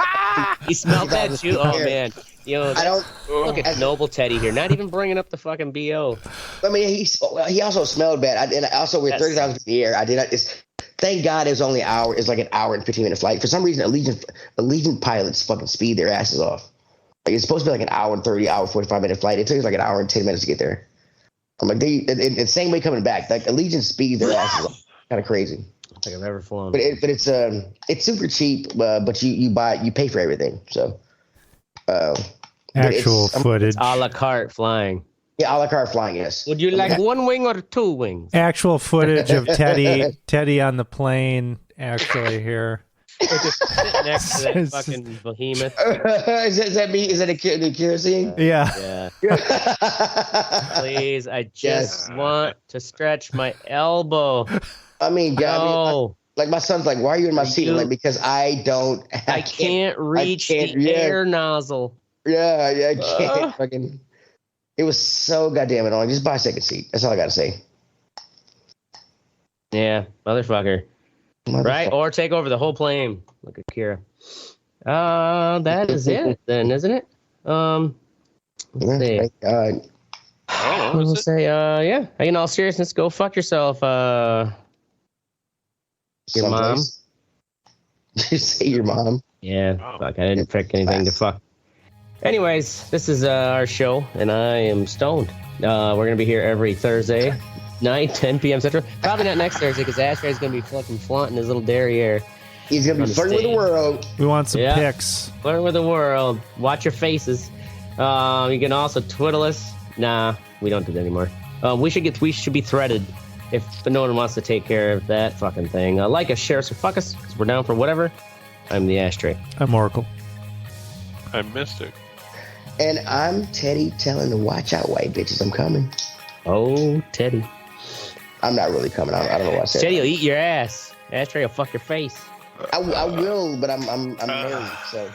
He smelled bad too. Oh man, I don't look at noble Teddy here. Not even bringing up the fucking BO. I mean, he also smelled bad, and also we're 30,000 feet in the air. I did not. Thank God it was only an hour. It's like an hour and 15-minute flight. For some reason, Allegiant pilots fucking speed their asses off. Like it's supposed to be like an hour and 30, hour 45-minute flight. It took us like an hour and 10 minutes to get there. I'm like the same way coming back. Like Allegiant speeds their asses off. Kind of crazy. I don't think I've ever flown. But it's super cheap. But you pay for everything. So actual footage, a la carte flying. Yeah, a la carte flying. Yes. Would you like one wing or 2 wings? actual footage of Teddy on the plane. Actually, here. Just sitting next to that fucking behemoth. Is that me? Is that the kerosene? Yeah. Please, I just want to stretch my elbow. I mean, No. like my son's like, why are you in my seat? I'm like, because I can't reach the air nozzle. Yeah, I can't. Fucking. It was so goddamn annoying. Just buy a second seat. That's all I gotta say. Yeah, motherfucker. Right? Or take over the whole plane. Look at Kira. That is it then, isn't it? Let's see. Thank God. I'll say, yeah. In all seriousness, go fuck yourself. Your mom. Did you say your mom? Yeah. Fuck. I didn't pick anything to fuck. Anyways, this is our show, and I am stoned. We're gonna be here every Thursday night, 10 p.m. Central. Probably not next Thursday because Ashtray is gonna be fucking flaunting his little derriere. He's gonna be flirting with the world. We want some pics. Flirt with the world. Watch your faces. You can also twiddle us. Nah, we don't do that anymore. We should be threaded if no one wants to take care of that fucking thing. Like us, share us, or fuck us, because we're down for whatever. I'm the Ashtray. I'm Oracle. I'm Mystic. And I'm Teddy telling to watch out, white bitches. I'm coming. Oh, Teddy. I'm not really coming. I don't know what I said. Teddy will eat your ass. Ashtray will fuck your face. I will, but I'm married, so.